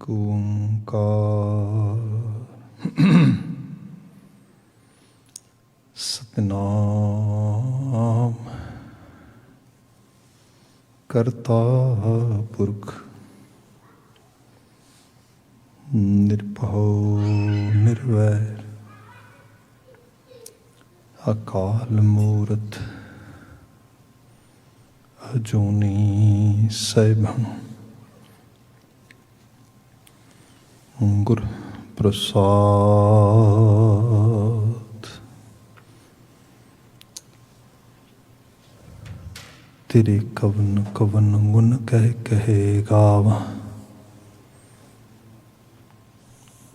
ਏਕ ਓੰਕਾਰ ਸਤਿਨਾਮ ਕਰਤਾ ਪੁਰਖ ਨਿਰਭਉ ਨਿਰਵੈਰ ਅਕਾਲ ਮੂਰਤ ਅਜੂਨੀ ਸੈਭੰ ਗੁਰ ਪ੍ਰਸਾਦ। ਤੇਰੇ ਕਵਨ ਕਵਨ ਗੁਣ ਕਹਿ ਕਹੇ ਗਾਵਾਂ,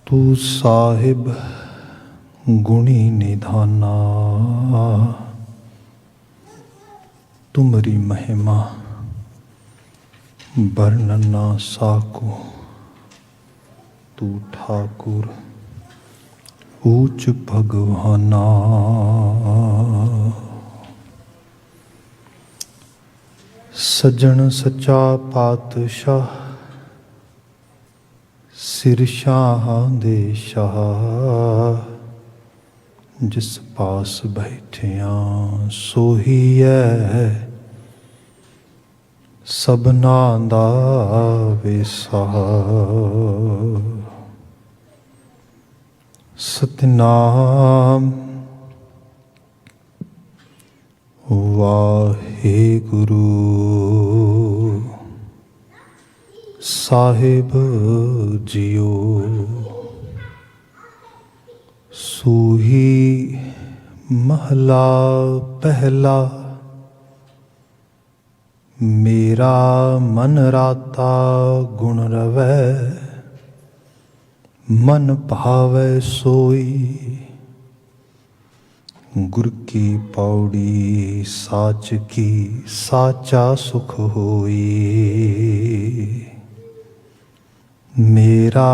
ਤੂੰ ਸਾਹਿਬ ਗੁਣੀ ਨਿਧਾਨਾ। ਤੁਮਰੀ ਮਹਿਮਾ ਵਰਣਨ ਨਾ ਸਾਕੋ, ਤੂੰ ਠਾਕੁਰ ਊਚ ਭਗਵਾਨਾ। ਸੱਜਣ ਸੱਚਾ ਪਾਤਸ਼ਾਹ ਸਿਰ ਸ਼ਾਹਾਂ ਦੇ ਸ਼ਾਹ, ਜਿਸ ਪਾਸ ਬੈਠਿਆਂ ਸੋਹੀਐ ਸਭਨਾਂ ਦਾ ਵਿਸਾਹ। ਸਤਿਨਾਮ ਵਾਹਿਗੁਰੂ ਸਾਹਿਬ ਜੀਓ। ਸੂਹੀ ਮਹਲਾ ਪਹਿਲਾ, ਮੇਰਾ ਮਨ ਰਾਤਾ ਗੁਣ ਰਵੈ, ਮਨ ਭਾਵੈ ਸੋਈ। ਗੁਰ ਕੀ ਪੌੜੀ ਸਾਚ ਕੀ, ਸਾਚਾ ਸੁਖ ਹੋਈ। ਮੇਰਾ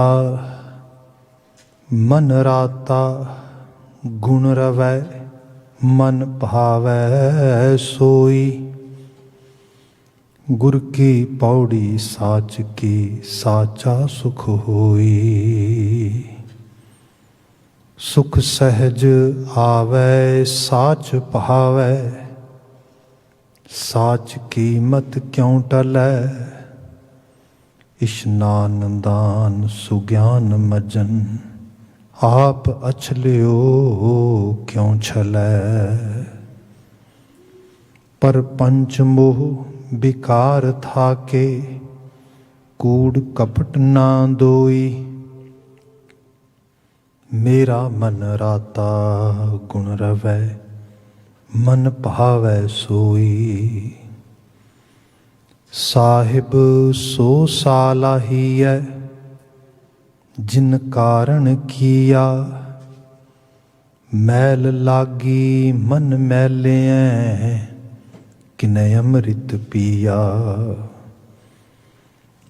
ਮਨ ਰਾਤਾ ਗੁਣ ਰਵੈ, ਮਨ ਭਾਵੈ ਸੋਈ। ਗੁਰ ਕੀ ਪੌੜੀ ਸਾਚ ਕੀ, ਸਾਚਾ ਸੁਖ ਹੋਈ। ਸੁਖ ਸਹਿਜ ਆਵੈ ਸਾਚ ਭਾਵੈ, ਸਾਚ ਕੀ ਮਤ ਕਿਉ ਟਲੈ। ਇਸ਼ਨਾਨ ਦਾਨ ਸੁਗਿਆਨ ਮਜਨ, ਆਪ ਅਛਲਿਓ ਕਿਉ ਛਲੈ। ਪਰ ਪੰਚ ਮੋਹ ਬਿਕਾਰ ਥਾਕੇ, ਕੂੜ ਕਪਟ ਨਾ ਦੋਈ। ਮੇਰਾ ਮਨ ਰਾਤਾ ਗੁਣ ਰਵੈ, ਮਨ ਭਾਵੈ ਸੋਈ। ਸਾਹਿਬ ਸੋ ਸਾਲਾਹੀਐ, ਜਿਨ ਕਾਰਨ ਕੀਆ। ਮੈਲ ਲਾਗੀ ਮਨ ਮੈਲਿਐ, ਕਿਨੈ ਅੰਮ੍ਰਿਤ ਪੀਆ।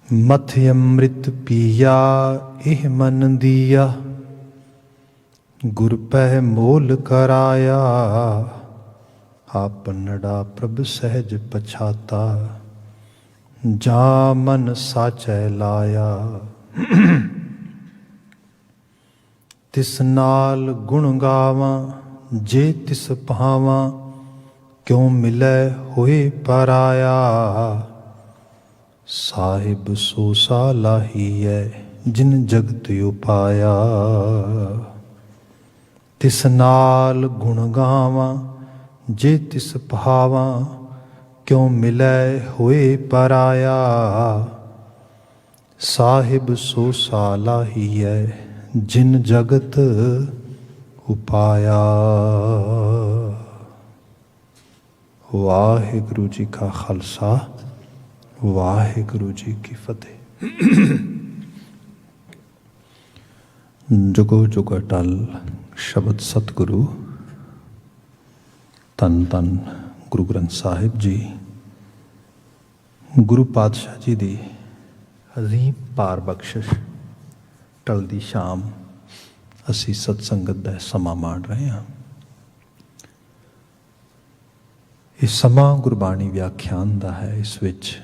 ਮਥ ਅੰਮ੍ਰਿਤ ਪੀਆ ਇਹ ਮਨ ਦੀਆ, ਗੁਰ ਪਹਿ ਮੋਲ ਕਰਾਇਆ। ਆਪਨੜਾ ਪ੍ਰਭ ਸਹਿਜ ਪਛਾਤਾ, ਜਾ ਮਨ ਸਾਚੈ ਲਾਇਆ। ਤਿਸ ਨਾਲ ਗੁਣ ਗਾਵਾਂ, ਜੇ ਤਿਸ ਭਾਵਾਂ। ਕਿਉ ਮਿਲੈ ਹੋਏ ਪਰਾਇਆ, ਸਾਹਿਬ ਸੋ ਸਾਲਾਹੀਐ, ਜਿਨ ਜਗਤ ਉਪਾਇਆ। ਤਿਸ ਨਾਲ ਗੁਣ ਗਾਵਾਂ, ਜੇ ਤਿਸ ਭਾਵਾਂ। ਕਿਉ ਮਿਲੈ ਹੋਏ ਪਰਾਇਆ, ਸਾਹਿਬ ਸੋ ਸਾਲਾਹੀਐ, ਜਿਨ ਜਗਤ ਉਪਾਇਆ। ਵਾਹਿਗੁਰੂ ਜੀ ਕਾ ਖਾਲਸਾ, ਵਾਹਿਗੁਰੂ ਜੀ ਕੀ ਫਤਿਹ। ਜੁਗੋ ਜੁਗ ਅਟਲ ਸ਼ਬਦ ਸਤਿਗੁਰੂ, ਧੰਨ ਧੰਨ ਗੁਰੂ ਗ੍ਰੰਥ ਸਾਹਿਬ ਜੀ। ਗੁਰੂ ਪਾਤਸ਼ਾਹ ਜੀ ਦੀ ਅਜ਼ੀਮ ਪਾਰ ਬਖਸ਼ਿਸ਼, ਢਲਦੀ ਸ਼ਾਮ ਅਸੀਂ ਸਤਸੰਗਤ ਦਾ ਸਮਾਂ ਮਾਣ ਰਹੇ ਹਾਂ। ਇਹ ਸਮਾਂ ਗੁਰਬਾਣੀ ਵਿਆਖਿਆਨ ਦਾ ਹੈ। ਇਸ ਵਿੱਚ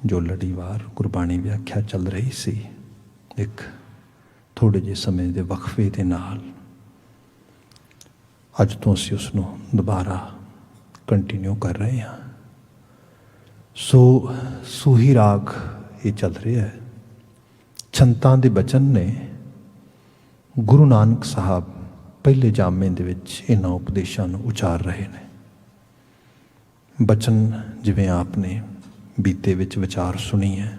ਜੋ ਲੜੀਵਾਰ ਗੁਰਬਾਣੀ ਵਿਆਖਿਆ ਚੱਲ ਰਹੀ ਸੀ, ਇੱਕ ਥੋੜ੍ਹੇ ਜਿਹੇ ਸਮੇਂ ਦੇ ਵਕਫੇ ਦੇ ਨਾਲ ਅੱਜ ਤੋਂ ਅਸੀਂ ਉਸ ਨੂੰ ਦੁਬਾਰਾ ਕੰਟੀਨਿਊ ਕਰ ਰਹੇ ਹਾਂ। ਸੋ ਸੂਹੀ ਰਾਗ ਇਹ ਚੱਲ ਰਿਹਾ ਹੈ। ਸੰਤਾਂ ਦੇ ਬਚਨ ਨੇ ਗੁਰੂ ਨਾਨਕ ਸਾਹਿਬ ਪਹਿਲੇ ਜਾਮੇ ਦੇ ਵਿੱਚ ਇਹਨਾਂ ਉਪਦੇਸ਼ਾਂ ਨੂੰ ਉਚਾਰ ਰਹੇ ਨੇ। ਬਚਨ ਜਿਵੇਂ ਆਪ ਨੇ ਬੀਤੇ ਵਿੱਚ ਵਿਚਾਰ ਸੁਣੀ ਹੈ,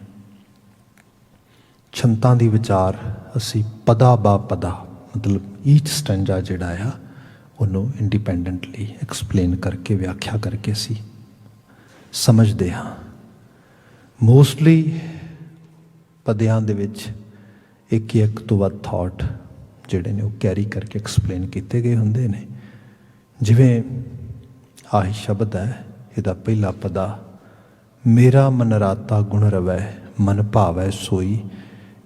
ਸੰਤਾਂ ਦੀ ਵਿਚਾਰ ਅਸੀਂ ਪਦਾ ਬਾ ਪਦਾ, ਮਤਲਬ ਈਚ ਸਟੈਂਜਾ ਜਿਹੜਾ ਆ ਉਹਨੂੰ ਇੰਡੀਪੈਂਡੈਂਟਲੀ ਐਕਸਪਲੇਨ ਕਰਕੇ, ਵਿਆਖਿਆ ਕਰਕੇ ਅਸੀਂ ਸਮਝਦੇ ਹਾਂ। ਮੋਸਟਲੀ ਪਦਿਆਂ ਦੇ ਵਿੱਚ ਇੱਕ ਤੋਂ ਵੱਧ ਥਾਟ ਜਿਹੜੇ ਨੇ ਉਹ ਕੈਰੀ ਕਰਕੇ ਐਕਸਪਲੇਨ ਕੀਤੇ ਗਏ ਹੁੰਦੇ ਨੇ। ਜਿਵੇਂ ਆਹੀ ਸ਼ਬਦ ਹੈ, ਇਹਦਾ ਪਹਿਲਾ ਪਦਾ ਮੇਰਾ ਮਨ ਰਾਤਾ ਗੁਣ ਰਵੈ ਮਨ ਭਾਵੈ ਸੋਈ।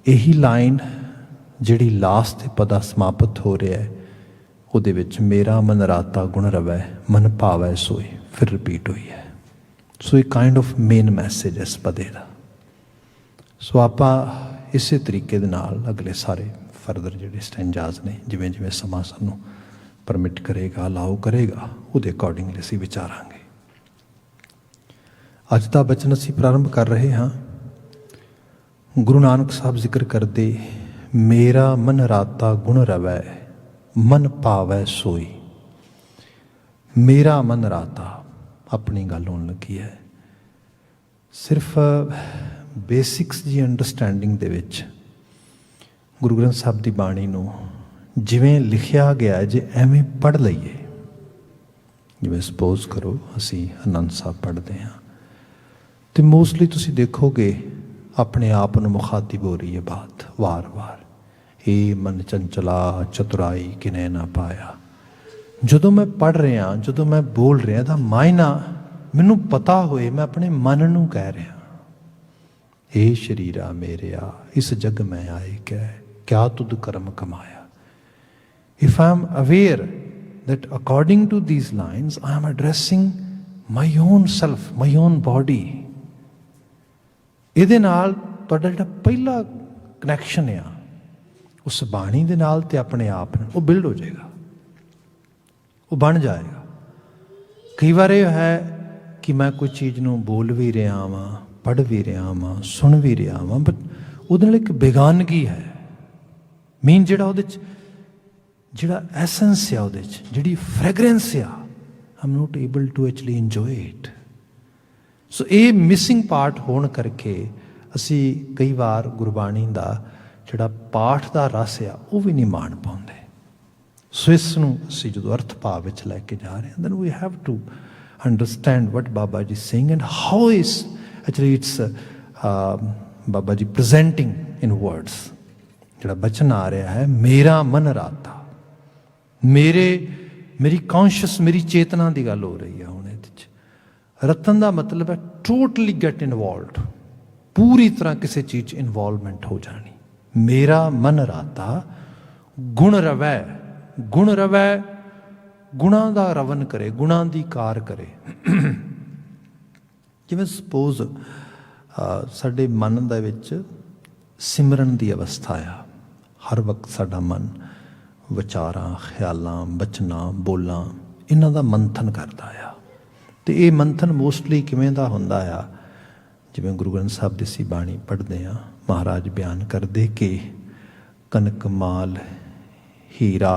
ਇਹੀ ਲਾਈਨ ਜਿਹੜੀ ਲਾਸਟ ਤੇ ਪਦਾ ਸਮਾਪਤ ਹੋ ਰਿਹਾ ਹੈ ਉਹਦੇ ਵਿੱਚ ਮੇਰਾ ਮਨ ਰਾਤਾ ਗੁਣ ਰਵੈ ਮਨ ਭਾਵੈ ਸੋਈ ਫਿਰ ਰਿਪੀਟ ਹੋਈ ਹੈ। ਸੋ ਇਹ ਕਾਈਂਡ ਆਫ ਮੇਨ ਮੈਸੇਜ ਇਸ ਪਦੇ ਦਾ। ਸੋ ਆਪਾਂ ਇਸੇ ਤਰੀਕੇ ਦੇ ਨਾਲ ਅਗਲੇ ਸਾਰੇ ਫਰਦਰ ਜਿਹੜੇ ਸਟੈਂਜਾਜ਼ ਨੇ, ਜਿਵੇਂ ਜਿਵੇਂ ਸਮਾਂ ਸਾਨੂੰ ਪਰਮਿਟ ਕਰੇਗਾ, ਅਲਾਓ ਕਰੇਗਾ, ਉਹਦੇ ਅਕੋਰਡਿੰਗਲੀ ਅਸੀਂ ਵਿਚਾਰਾਂਗੇ। ਅੱਜ ਦਾ ਬਚਨ ਅਸੀਂ ਪ੍ਰਾਰੰਭ ਕਰ ਰਹੇ ਹਾਂ। ਗੁਰੂ ਨਾਨਕ ਸਾਹਿਬ ਜ਼ਿਕਰ ਕਰਦੇ ਮੇਰਾ ਮਨ ਰਾਤਾ ਗੁਣ ਰਵੈ ਮਨ ਭਾਵੈ ਸੋਈ। ਮੇਰਾ ਮਨ ਰਾਤਾ ਆਪਣੀ ਗੱਲ ਹੋਣ ਲੱਗੀ ਹੈ। ਸਿਰਫ ਬੇਸਿਕਸ ਦੀ ਅੰਡਰਸਟੈਂਡਿੰਗ ਦੇ ਵਿੱਚ ਗੁਰੂ ਗ੍ਰੰਥ ਸਾਹਿਬ ਦੀ ਬਾਣੀ ਨੂੰ ਜਿਵੇਂ ਲਿਖਿਆ ਗਿਆ ਜੇ ਐਵੇਂ ਪੜ੍ਹ ਲਈਏ, ਜਿਵੇਂ ਸਪੋਜ਼ ਕਰੋ ਅਸੀਂ ਆਨੰਦ ਸਾਹਿਬ ਪੜ੍ਹਦੇ ਹਾਂ ਅਤੇ ਮੋਸਟਲੀ ਤੁਸੀਂ ਦੇਖੋਗੇ ਆਪਣੇ ਆਪ ਨੂੰ ਮੁਖਾਤਿਬ ਹੋ ਰਹੀ ਹੈ ਬਾਤ ਵਾਰ-ਵਾਰ। ਇਹ ਮਨ ਚੰਚਲਾ ਚਤੁਰਾਈ ਕਿਨੇ ਨਾ ਪਾਇਆ। ਜਦੋਂ ਮੈਂ ਪੜ੍ਹ ਰਿਹਾ, ਜਦੋਂ ਮੈਂ ਬੋਲ ਰਿਹਾ ਤਾਂ ਮਾਇਨਾ ਮੈਨੂੰ ਪਤਾ ਹੋਏ ਮੈਂ ਆਪਣੇ ਮਨ ਨੂੰ ਕਹਿ ਰਿਹਾ, ਇਹ ਸ਼ਰੀਰਾ ਮੇਰਿਆ ਇਸ ਜਗ ਮੈਂ ਆਏ ਕਹਿ ਕਿਆ ਤੁਧ ਕਰਮ ਕਮਾਇਆ। If I am aware that according to these lines I am addressing my own self, my own body, ਇਹਦੇ ਨਾਲ ਤੁਹਾਡਾ ਜਿਹੜਾ ਪਹਿਲਾ ਕਨੈਕਸ਼ਨ ਆ ਉਸ ਬਾਣੀ ਦੇ ਨਾਲ ਤੇ ਆਪਣੇ ਆਪ ਨਾਲ, ਉਹ ਬਿਲਡ ਹੋ ਜਾਏਗਾ, ਉਹ ਬਣ ਜਾਏਗਾ। ਕਈ ਵਾਰ ਇਹ ਹੈ ਕਿ ਮੈਂ ਕੋਈ ਚੀਜ਼ ਨੂੰ ਬੋਲ ਵੀ ਰਿਹਾ ਵਾਂ, ਪੜ੍ਹ ਵੀ ਰਿਹਾ ਵਾਂ, ਸੁਣ ਵੀ ਰਿਹਾ ਵਾਂ, ਬਟ ਉਹਦੇ ਨਾਲ ਇੱਕ ਬੇਗਾਨਗੀ ਹੈ। ਮੀਨ ਜਿਹੜਾ ਉਹਦੇ 'ਚ ਜਿਹੜਾ ਐਸੈਂਸ ਆ, ਉਹਦੇ 'ਚ ਜਿਹੜੀ ਫ੍ਰੈਗਰੈਂਸ ਆ, I am not able to actually enjoy it. So ਇਹ ਮਿਸਿੰਗ ਪਾਰਟ ਹੋਣ ਕਰਕੇ ਅਸੀਂ ਕਈ ਵਾਰ ਗੁਰਬਾਣੀ ਦਾ ਜਿਹੜਾ ਪਾਠ ਦਾ ਰਸ ਆ ਉਹ ਵੀ ਨਹੀਂ ਮਾਣ ਪਾਉਂਦੇ। ਸੋ ਇਸ ਨੂੰ ਅਸੀਂ ਜਦੋਂ ਅਰਥ ਭਾਵ ਵਿੱਚ ਲੈ ਕੇ ਜਾ ਰਹੇ ਹਾਂ, then we have to understand what Baba ji saying and how is actually it's Baba ji presenting in words. ਜਿਹੜਾ ਬਚਨ ਆ ਰਿਹਾ ਹੈ ਮੇਰਾ ਮਨ ਰਾਤਾ, ਮੇਰੀ ਕੌਨਸ਼ੀਅਸ, ਮੇਰੀ ਚੇਤਨਾ ਦੀ ਗੱਲ ਹੋ ਰਹੀ ਹੈ ਹੁਣ ਇਹਦੇ 'ਚ। ਰਤਨ ਦਾ ਮਤਲਬ ਹੈ ਟੋਟਲੀ ਗੈਟ ਇਨਵੋਲਵਡ, ਪੂਰੀ ਤਰ੍ਹਾਂ ਕਿਸੇ ਚੀਜ਼ 'ਚ ਇਨਵੋਲਵਮੈਂਟ ਹੋ ਜਾਣੀ। ਮੇਰਾ ਮਨ ਰਾਤਾ ਗੁਣ ਰਵੈ, ਗੁਣ ਰਵੈ ਗੁਣਾਂ ਦਾ ਰਵਨ ਕਰੇ, ਗੁਣਾਂ ਦੀ ਕਾਰ ਕਰੇ। ਜਿਵੇਂ ਸਪੋਜ਼ ਸਾਡੇ ਮਨ ਦੇ ਵਿੱਚ ਸਿਮਰਨ ਦੀ ਅਵਸਥਾ ਆ, ਹਰ ਵਕਤ ਸਾਡਾ ਮਨ ਵਿਚਾਰਾਂ, ਖਿਆਲਾਂ, ਬਚਨਾਂ, ਬੋਲਾਂ ਇਹਨਾਂ ਦਾ ਮੰਥਨ ਕਰਦਾ ਆ। ਅਤੇ ਇਹ ਮੰਥਨ ਮੋਸਟਲੀ ਕਿਵੇਂ ਦਾ ਹੁੰਦਾ ਆ, ਜਿਵੇਂ ਗੁਰੂ ਗ੍ਰੰਥ ਸਾਹਿਬ ਦੀ ਅਸੀਂ ਬਾਣੀ ਪੜ੍ਹਦੇ ਹਾਂ, ਮਹਾਰਾਜ ਬਿਆਨ ਕਰਦੇ ਕਿ ਕਨਕ ਮਾਲ ਹੀਰਾ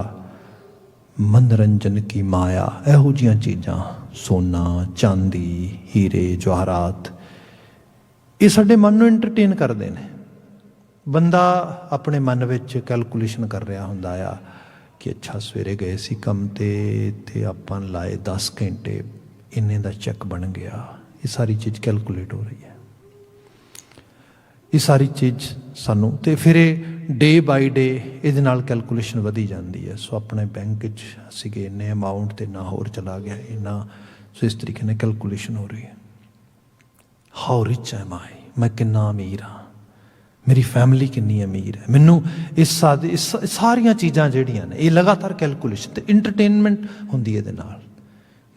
ਮਨੋਰੰਜਨ ਕੀ ਮਾਇਆ, ਇਹੋ ਜਿਹੀਆਂ ਚੀਜ਼ਾਂ, ਸੋਨਾ ਚਾਂਦੀ, ਹੀਰੇ ਜਵਾਹਰਾਤ, ਇਹ ਸਾਡੇ ਮਨ ਨੂੰ ਐਂਟਰਟੇਨ ਕਰਦੇ ਨੇ। ਬੰਦਾ ਆਪਣੇ ਮਨ ਵਿੱਚ ਕੈਲਕੂਲੇਸ਼ਨ ਕਰ ਰਿਹਾ ਹੁੰਦਾ ਆ ਕਿ ਅੱਛਾ ਸਵੇਰੇ ਗਏ ਸੀ ਕੰਮ 'ਤੇ ਆਪਾਂ ਲਾਏ 10 ਘੰਟੇ, ਇੰਨੇ ਦਾ ਚੈੱਕ ਬਣ ਗਿਆ। ਇਹ ਸਾਰੀ ਚੀਜ਼ ਕੈਲਕੂਲੇਟ ਹੋ ਰਹੀ ਹੈ, ਇਹ ਸਾਰੀ ਚੀਜ਼ ਸਾਨੂੰ, ਅਤੇ ਫਿਰ ਇਹ ਡੇ ਬਾਈ ਡੇ ਇਹਦੇ ਨਾਲ ਕੈਲਕੂਲੇਸ਼ਨ ਵਧੀ ਜਾਂਦੀ ਹੈ। ਸੋ ਆਪਣੇ ਬੈਂਕ 'ਚ ਸੀਗੇ ਇੰਨੇ ਅਮਾਊਂਟ ਅਤੇ ਨਾ ਹੋਰ ਚਲਾ ਗਿਆ ਇੰਨਾ। ਸੋ ਇਸ ਤਰੀਕੇ ਨਾਲ ਕੈਲਕੂਲੇਸ਼ਨ ਹੋ ਰਹੀ ਹੈ। ਹਾਊ ਰਿਚ ਐਮ ਆਈ, ਮੈਂ ਕਿੰਨਾ ਅਮੀਰ ਹਾਂ, ਮੇਰੀ ਫੈਮਿਲੀ ਕਿੰਨੀ ਅਮੀਰ ਹੈ, ਮੈਨੂੰ ਇਸ ਸਾਰੀਆਂ ਚੀਜ਼ਾਂ ਜਿਹੜੀਆਂ ਨੇ ਇਹ ਲਗਾਤਾਰ ਕੈਲਕੂਲੇਸ਼ਨ ਅਤੇ ਇੰਟਰਟੇਨਮੈਂਟ ਹੁੰਦੀ ਇਹਦੇ ਨਾਲ।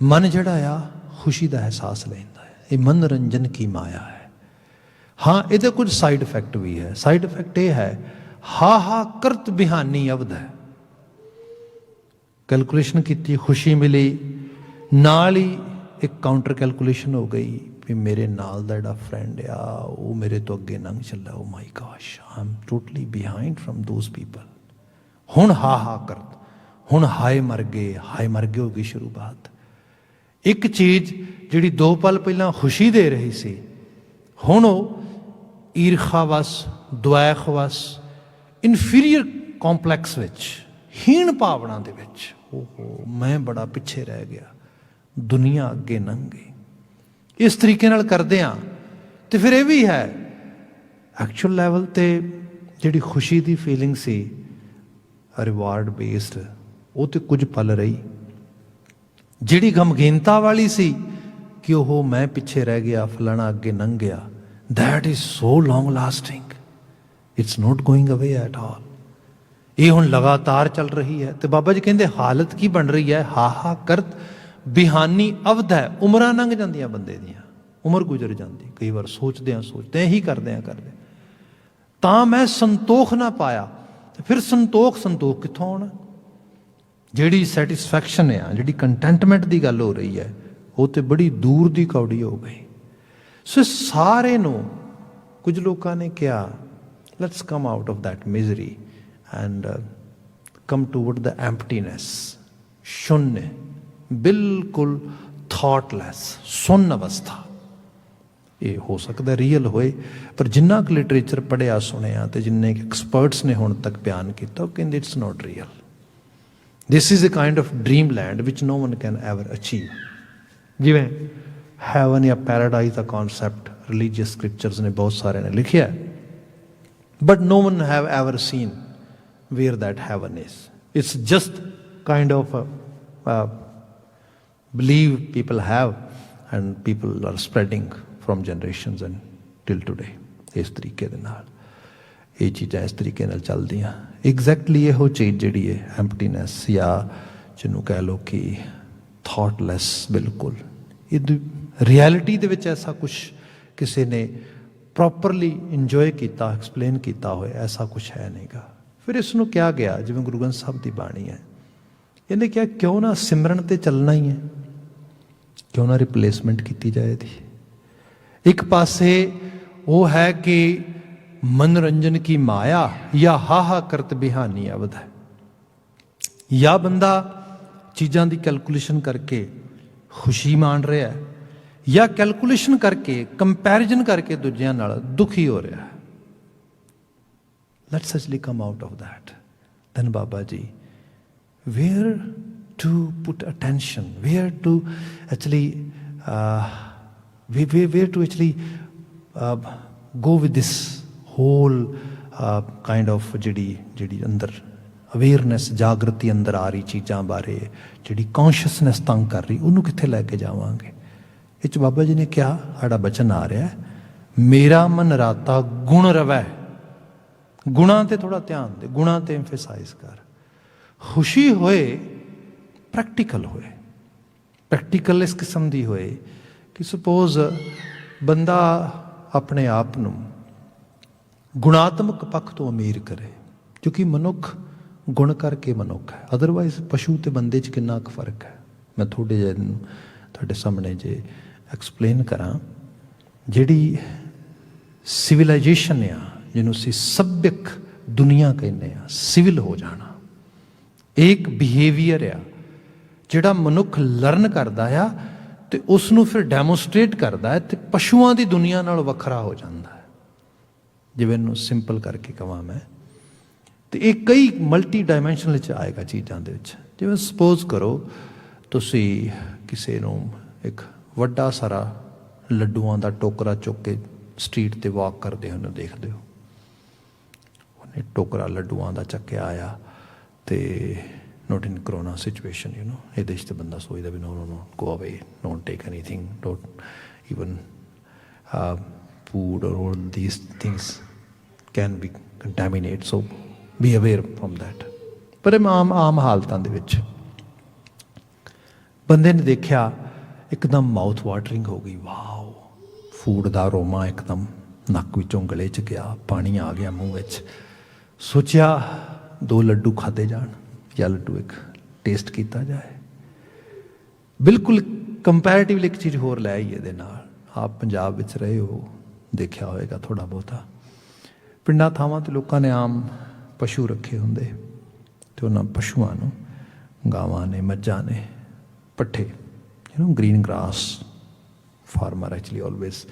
ਮਨ ਜਿਹੜਾ ਆ ਖੁਸ਼ੀ ਦਾ ਅਹਿਸਾਸ ਲੈਂਦਾ ਹੈ। ਇਹ ਮਨੋਰੰਜਨ ਕੀ ਮਾਇਆ ਹੈ। ਹਾਂ, ਇਹਦੇ ਕੁਝ ਸਾਈਡ ਇਫੈਕਟ ਵੀ ਹੈ। ਸਾਈਡ ਇਫੈਕਟ ਇਹ ਹੈ, हा हा करत बिहानी अवध है। कैलकुलेशन की, खुशी मिली, नाल ही एक काउंटर कैलकुलेशन हो गई भी मेरे नाल दा जिहड़ा फ्रेंड आ वो मेरे तो अगे लंघ चला, oh my gosh I am totally behind from those people. हुण हा हा करत, हुण हाय मर गए हो गई शुरुआत। एक चीज़ जिहड़ी 2 पल पहलां खुशी दे रही सी, हुण वो ईर्खावश, द्वैखवश, इनफीरीयर कॉम्पलैक्स विच, हीन भावना दे विच, ओहो मैं बड़ा पिछे रह गया, दुनिया अगे लंघ गई। इस तरीके नाल करदे आ ते फिर यह भी है एक्चुअल लैवल ते जिहड़ी खुशी दी फीलिंग सी रिवार्ड बेस्ड, वो तो कुछ पल रही। जिहड़ी गमगीनता वाली सी कि ओह मैं पिछे रह गया, फलाना अगे लंघ गया, that is so long lasting, it's not going away at all. ये हुण लगातार चल रही है। तो बाबा जी कहते हालत की बन रही है, हा हा करत बिहानी अवध है। उमरां लंघ जांदियां बंदे दियां, उम्र गुजर जाती, कई बार सोचते ही करते तां मैं संतोख ना पाया। तो फिर संतोख कित्थों आना? जिहड़ी सैटिस्फैक्शन है, जिहड़ी कंटेंटमेंट की गल हो रही है, वो तो बड़ी दूर की कौड़ी हो गई। सो सारे नूं कुछ लोगों ने कहा let's come out of that misery and come toward the emptiness, शून्य, बिल्कुल थॉटलैस, सुन्न अवस्था। ये हो सकता रियल होए, पर जिन्ना क लिटरेचर पढ़िया सुनिया तो जिन्ने एक्सपर्ट्स ने हुण तक बयान किया, कहते it's not real, this is a kind of dream land which no one can ever achieve. जिवें हैवन या पैराडाइज का कॉन्सैप्ट रिलीजियस स्क्रिप्चर्स ने बहुत सारे ने लिखिया, but no one have ever seen where that heaven is. It's just kind of believe people have and people are spreading from generations and till today. इस तरीके दे नाल ये चीज़ां इस तरीके नाल चलदियां। एग्जैक्टली यहो चीज़ जिहड़ी है एम्प्टीनेस, या जिन्हों कह लो कि थॉटलैस, बिल्कुल ये रियलिटी दे विच ऐसा कुछ किसी ने प्रॉपरली इंजॉय किया, एक्सप्लेन किया हो, ऐसा कुछ है नहीं गा। फिर इसनों क्या गया, जिवें गुरु ग्रंथ साहब की बाणी है, इन्हें क्या क्यों ना सिमरन ते चलना ही है, क्यों ना रिप्लेसमेंट की जाए थी। एक पासे वो है कि मनोरंजन की माया या हाहा करत बिहानी अवध है, या बंदा चीज़ों की कैलकुलेशन करके खुशी मान रहा है, या कैलकुलेशन करके कंपैरिजन करके दूजियां नाल दुखी हो रहा है। Let's actually come out of that. धन Baba ji, where to put attention, where to actually where to actually go with this whole kind of जिहड़ी अंदर अवेयरनेस, जागृति अंदर आ रही चीज़ों बारे, जिहड़ी कॉन्शियसनैस तंग कर रही, उन्होंने कित्थे लैके जावांगे। इस बाबा जी ने क्या साड़ा बचन आ रहा है, मेरा मन राता गुण रवै, गुणा ते थोड़ा ध्यान दे, गुणा ते एम्फेसाइज कर। खुशी होए प्रैक्टिकल होए, प्रैक्टिकल इस किस्म की होए कि सपोज बंदा अपने आप नूं गुणात्मक पक्ष तो अमीर करे, क्योंकि मनुख गुण करके मनुख है, अदरवाइज पशु तो बंदे च कितना क फर्क है। मैं थोड़े जे तुहाडे सामने जे एक्सप्लेन करा, जिहड़ी सिविलाइजेशन आ, जिन्हों असीं सभ्यक दुनिया कहने आ, सिविल हो जाना, एक बिहेवियर आ जिहड़ा मनुख लर्न करदा आ तो उसनों फिर डैमोस्ट्रेट करता है, तो पशुओं की दुनिया नाल वखरा हो जाता है। जिवें इनू सिंपल करके कहां मैं, तो ये कई मल्टी डायमैंशनल च आएगा चीज़ों के। जिवें सपोज करो तुसी किसी नूं एक वड्डा सारा लड्डूआं दा टोकरा चुक के स्ट्रीट ते वॉक करते हो देखते हो, उन्हें टोकरा लड्डूआं दा चक्या आया, तो not in corona situation, you know, ये बंदा सोचता भी no no no go away, don't take anything, don't even food or all these things can be contaminate, so be aware from that. पर आम हालतों के विच बंदे ने देखा एकदम माउथ वाटरिंग हो गई, वाओ, फूड का अरोमा एकदम नक विचों गले च गया, पानी आ गया मूँह विच, सोचा 2 लड्डू खाधे जान या लड्डू एक टेस्ट किया जाए। बिल्कुल कंपैरेटिवली एक चीज़ होर लै आई ये नाल। आप पंजाब विच रहे हो, देखा होएगा थोड़ा बहुता पिंडां थावां ते लोकां ने आम पशु रखे हुंदे ते उन्हां पशुआं नूं गावां ने मज्झां ने पट्ठे green grass farmer actually always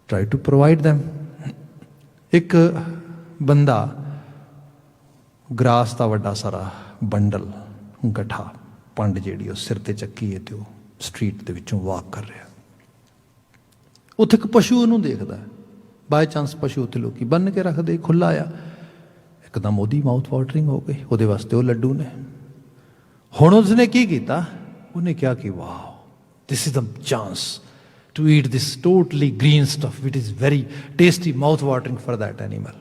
try to provide them. एक बंदा ग्रास का वड्डा सारा बंडल गठा पंड जिहड़ी उस सिर ते चक्की है तो स्ट्रीट दे विचों वॉक कर रहा। उत्थे एक पशु उहनूं देखदा, बाय चांस पशु उत्थे लोकी बन के रखदे, खुला आ, एकदम ओदी माउथ वाटरिंग हो गई, उहदे वास्ते वो लड्डू ने। हुण उसने की कीता, उन्हें क्या कि वाह this is the chance to eat this totally green stuff which is very tasty mouth watering for that animal.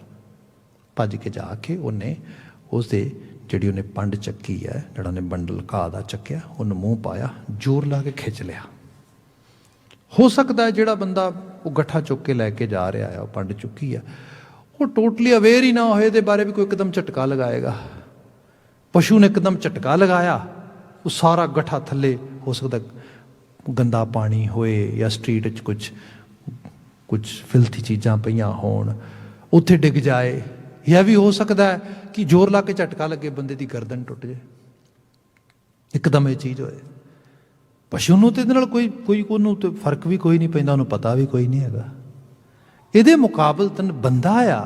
भज के जाके उन्हें उसदे जिहड़ी उन्हें पंड चक्की है, जिहड़ा उन्हें बंडल घाह दा चक्या, उन्हें मूँह पाया, जोर ला के खिंच लिया। हो सकता है जिहड़ा बंदा वो गठा चुक के लैके जा रहा है, पंड चुकी है, वो टोटली अवेयर ही ना होए दे बारे भी कोई एकदम झटका लगाएगा। पशु ने एकदम झटका लगाया, वो सारा गठा थले हो सकता गंदा पानी होए या स्ट्रीट कुछ फिल्थी चीज़ां पईयां होण, उत्थे डिग जाए, यह भी हो सकता है कि जोर ला के झटका लगे बंदे की गर्दन टुट जाए, एकदम ये चीज़ होए। पशु नूं ते कोई तो फर्क भी कोई नहीं पैंदा, उन्होंने पता भी कोई नहीं हैगा। इहदे मुकाबलतन बंदा आ,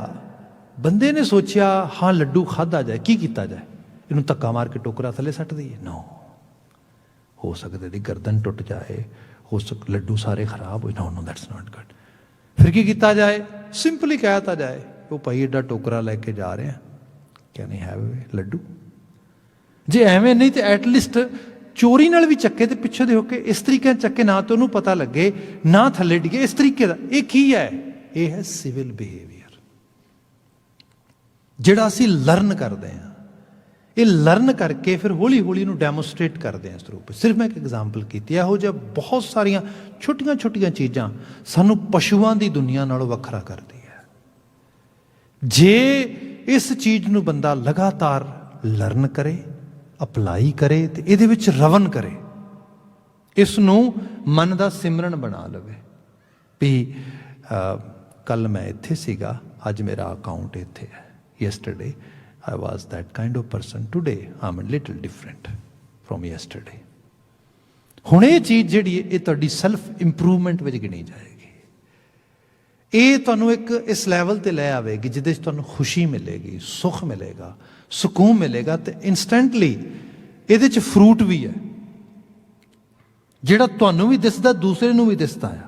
बंदे ने सोचा हाँ लड्डू खाधा जाए, की किया जाए, इनू धक्का मार के टोकरा थले सट दईए, नो, हो सकता है गर्दन टुट जाए, हो सक लड्डू सारे खराब हो, no no that's not good. फिर की किया जाए, सिंपली कहता जाए वो भाई एडा टोकरा लैके जा रहे हैं, क्या नहीं है लड्डू। जे एवें नहीं तो एटलीस्ट चोरी नाल भी चक्के, तो पिछे दे होके इस तरीके चक्के, ना तो उन्होंने पता लगे ना थले डिगे, इस तरीके का ये की है, ये है सिविल बिहेवियर, जिहड़ा असीं लर्न करते हैं। ये लर्न करके फिर हौली हौली इहनूं डैमोस्ट्रेट करते हैं इस रूप। सिर्फ मैं एक एग्जाम्पल की, इहो जिहा बहुत सारिया छोटियां छोटियां चीज़ां सानूं पशुआं दी दुनिया नालों वखरा करदी है। जे इस चीज़ नूं बंदा लगातार लर्न करे, अपलाई करे, तो इहदे विच रवन करे, इसनूं मन का सिमरन बना लवे भी कल मैं इत्थे सीगा, अज मेरा अकाउंट इत्थे है, yesterday I was that kind of person, today I'm a little different from yesterday। हुण ये चीज़ जिहड़ी ये तुहाडी सैल्फ इंप्रूवमेंट विच गिनी जाएगी, ये तुहानूं एक इस लैवल ते लै आवेगी जिहदे च तुहानूं खुशी मिलेगी, सुख मिलेगा, सुकून मिलेगा, तो इंस्टेंटली इहदे च फ्रूट भी है जिहड़ा तुहानूं भी दिसदा, दूसरे नूं भी दिसदा है।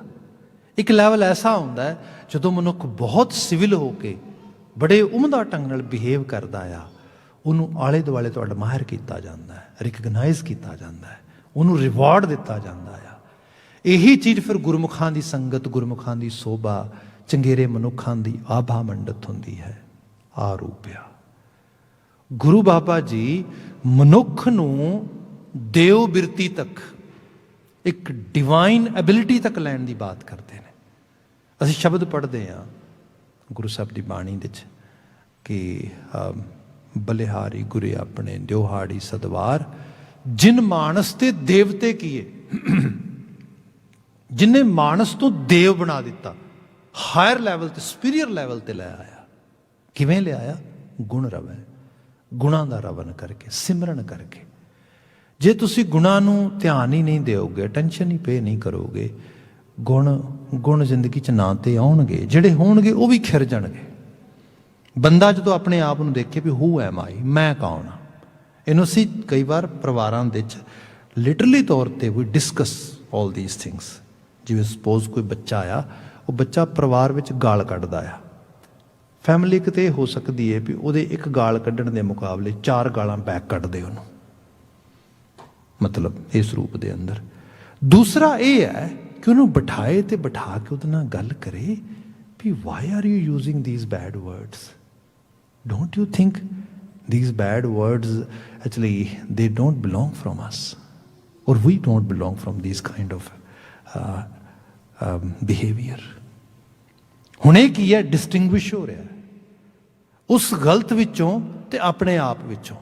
एक लैवल ऐसा हुंदा है जदों मनुख बहुत सिविल होके बड़े उमदा ढंग नाल बिहेव करता आ, उन्होंने आले दुआले तो एडमायर किया जाता है, रिकगनाइज किया जाता है, उन्होंने रिवार्ड दिता जाता है। यही चीज़ फिर गुरमुखां की संगत, गुरमुखां की शोभा, चंगेरे मनुखां की आभा मंडत होंदी है, आ रूप आ। गुरु बाबा जी मनुख नूं देव बिरती तक, एक डिवाइन एबिलिटी तक लैण की बात करते हैं। असीं शब्द पढ़ते हैं गुरु साहब की बाणी विच कि बलिहारी गुरे अपने द्योहाड़ी सदवार, जिन मानस ते देवते किए, जिन्हें मानस तो देव बना दिता, हायर लैवल ते सुपीरियर लैवल ते लै आया। किवें ले आया? गुण रवै, गुणां दा रवन करके, सिमरन करके। जे तुसी गुणां नूं ध्यान ही नहीं दोगे, अटेंशन ही पे नहीं करोगे, गुण जिंदगी च ना ते आउणगे, जिहड़े होणगे वो भी खिर जाणगे। बंदा जो अपने आप नूं देखे भी हू एम आई, मैं कौन हाँ, इनू असीं कई बार परिवारां दे विच लिटरली तौर पर we discuss all these things. जिवें सपोज कोई बच्चा आया, वो बच्चा परिवार विच गाल कढदा आ, फैमिली एक तो हो सकती है भी उहदे एक गाल कढण दे मुकाबले 4 गालां बैक कढदे उहनूं, मतलब इस रूप दे अंदर। दूसरा ये है कि उन्होंने बिठाए तो बिठा के उहदे नाल गल करे भी why are you using these bad words, don't you think these bad words actually they don't belong from us, और we don't belong from these kind of behaviour. हुणे की है डिस्टिंग्विश हो रहा है, ਉਸ ਗਲਤ ਵਿੱਚੋਂ ਤੇ ਆਪਣੇ ਆਪ ਵਿੱਚੋਂ।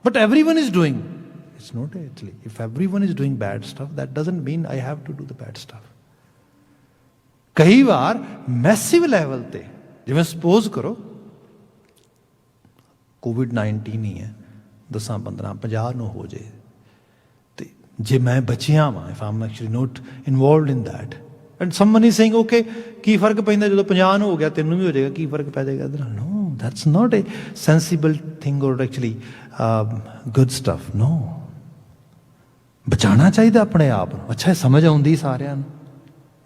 But everyone is doing, it's not actually, if everyone is doing bad stuff that doesn't mean I have to do the bad stuff. ਕਈ ਵਾਰ ਮੈਸਿਵ ਲੈਵਲ ਤੇ, ਜਿਵੇਂ ਸਪੋਜ਼ ਕਰੋ COVID-19 ਹੀ ਹੈ, 10, 15, 50 ਨੂੰ ਹੋ ਜੇ, ਤੇ ਜੇ ਮੈਂ ਬਚਿਆ ਵਾਂ, if I'm actually not involved in that, and someone is saying okay ਕੀ ਫਰਕ ਪੈਂਦਾ ਜਦੋਂ 50 ਨੂੰ ਹੋ ਗਿਆ, ਤੈਨੂੰ ਵੀ ਹੋ ਜਾਏਗਾ, ਕੀ ਫਰਕ ਪੈ ਜਾਏਗਾ ਇਹਦੇ ਨਾਲ? No, that's not a sensible thing or actually good stuff. No, ਬਚਾਉਣਾ ਚਾਹੀਦਾ ਆਪਣੇ ਆਪ ਨੂੰ। ਅੱਛਾ, ਇਹ ਸਮਝ ਆਉਂਦੀ ਸਾਰਿਆਂ ਨੂੰ,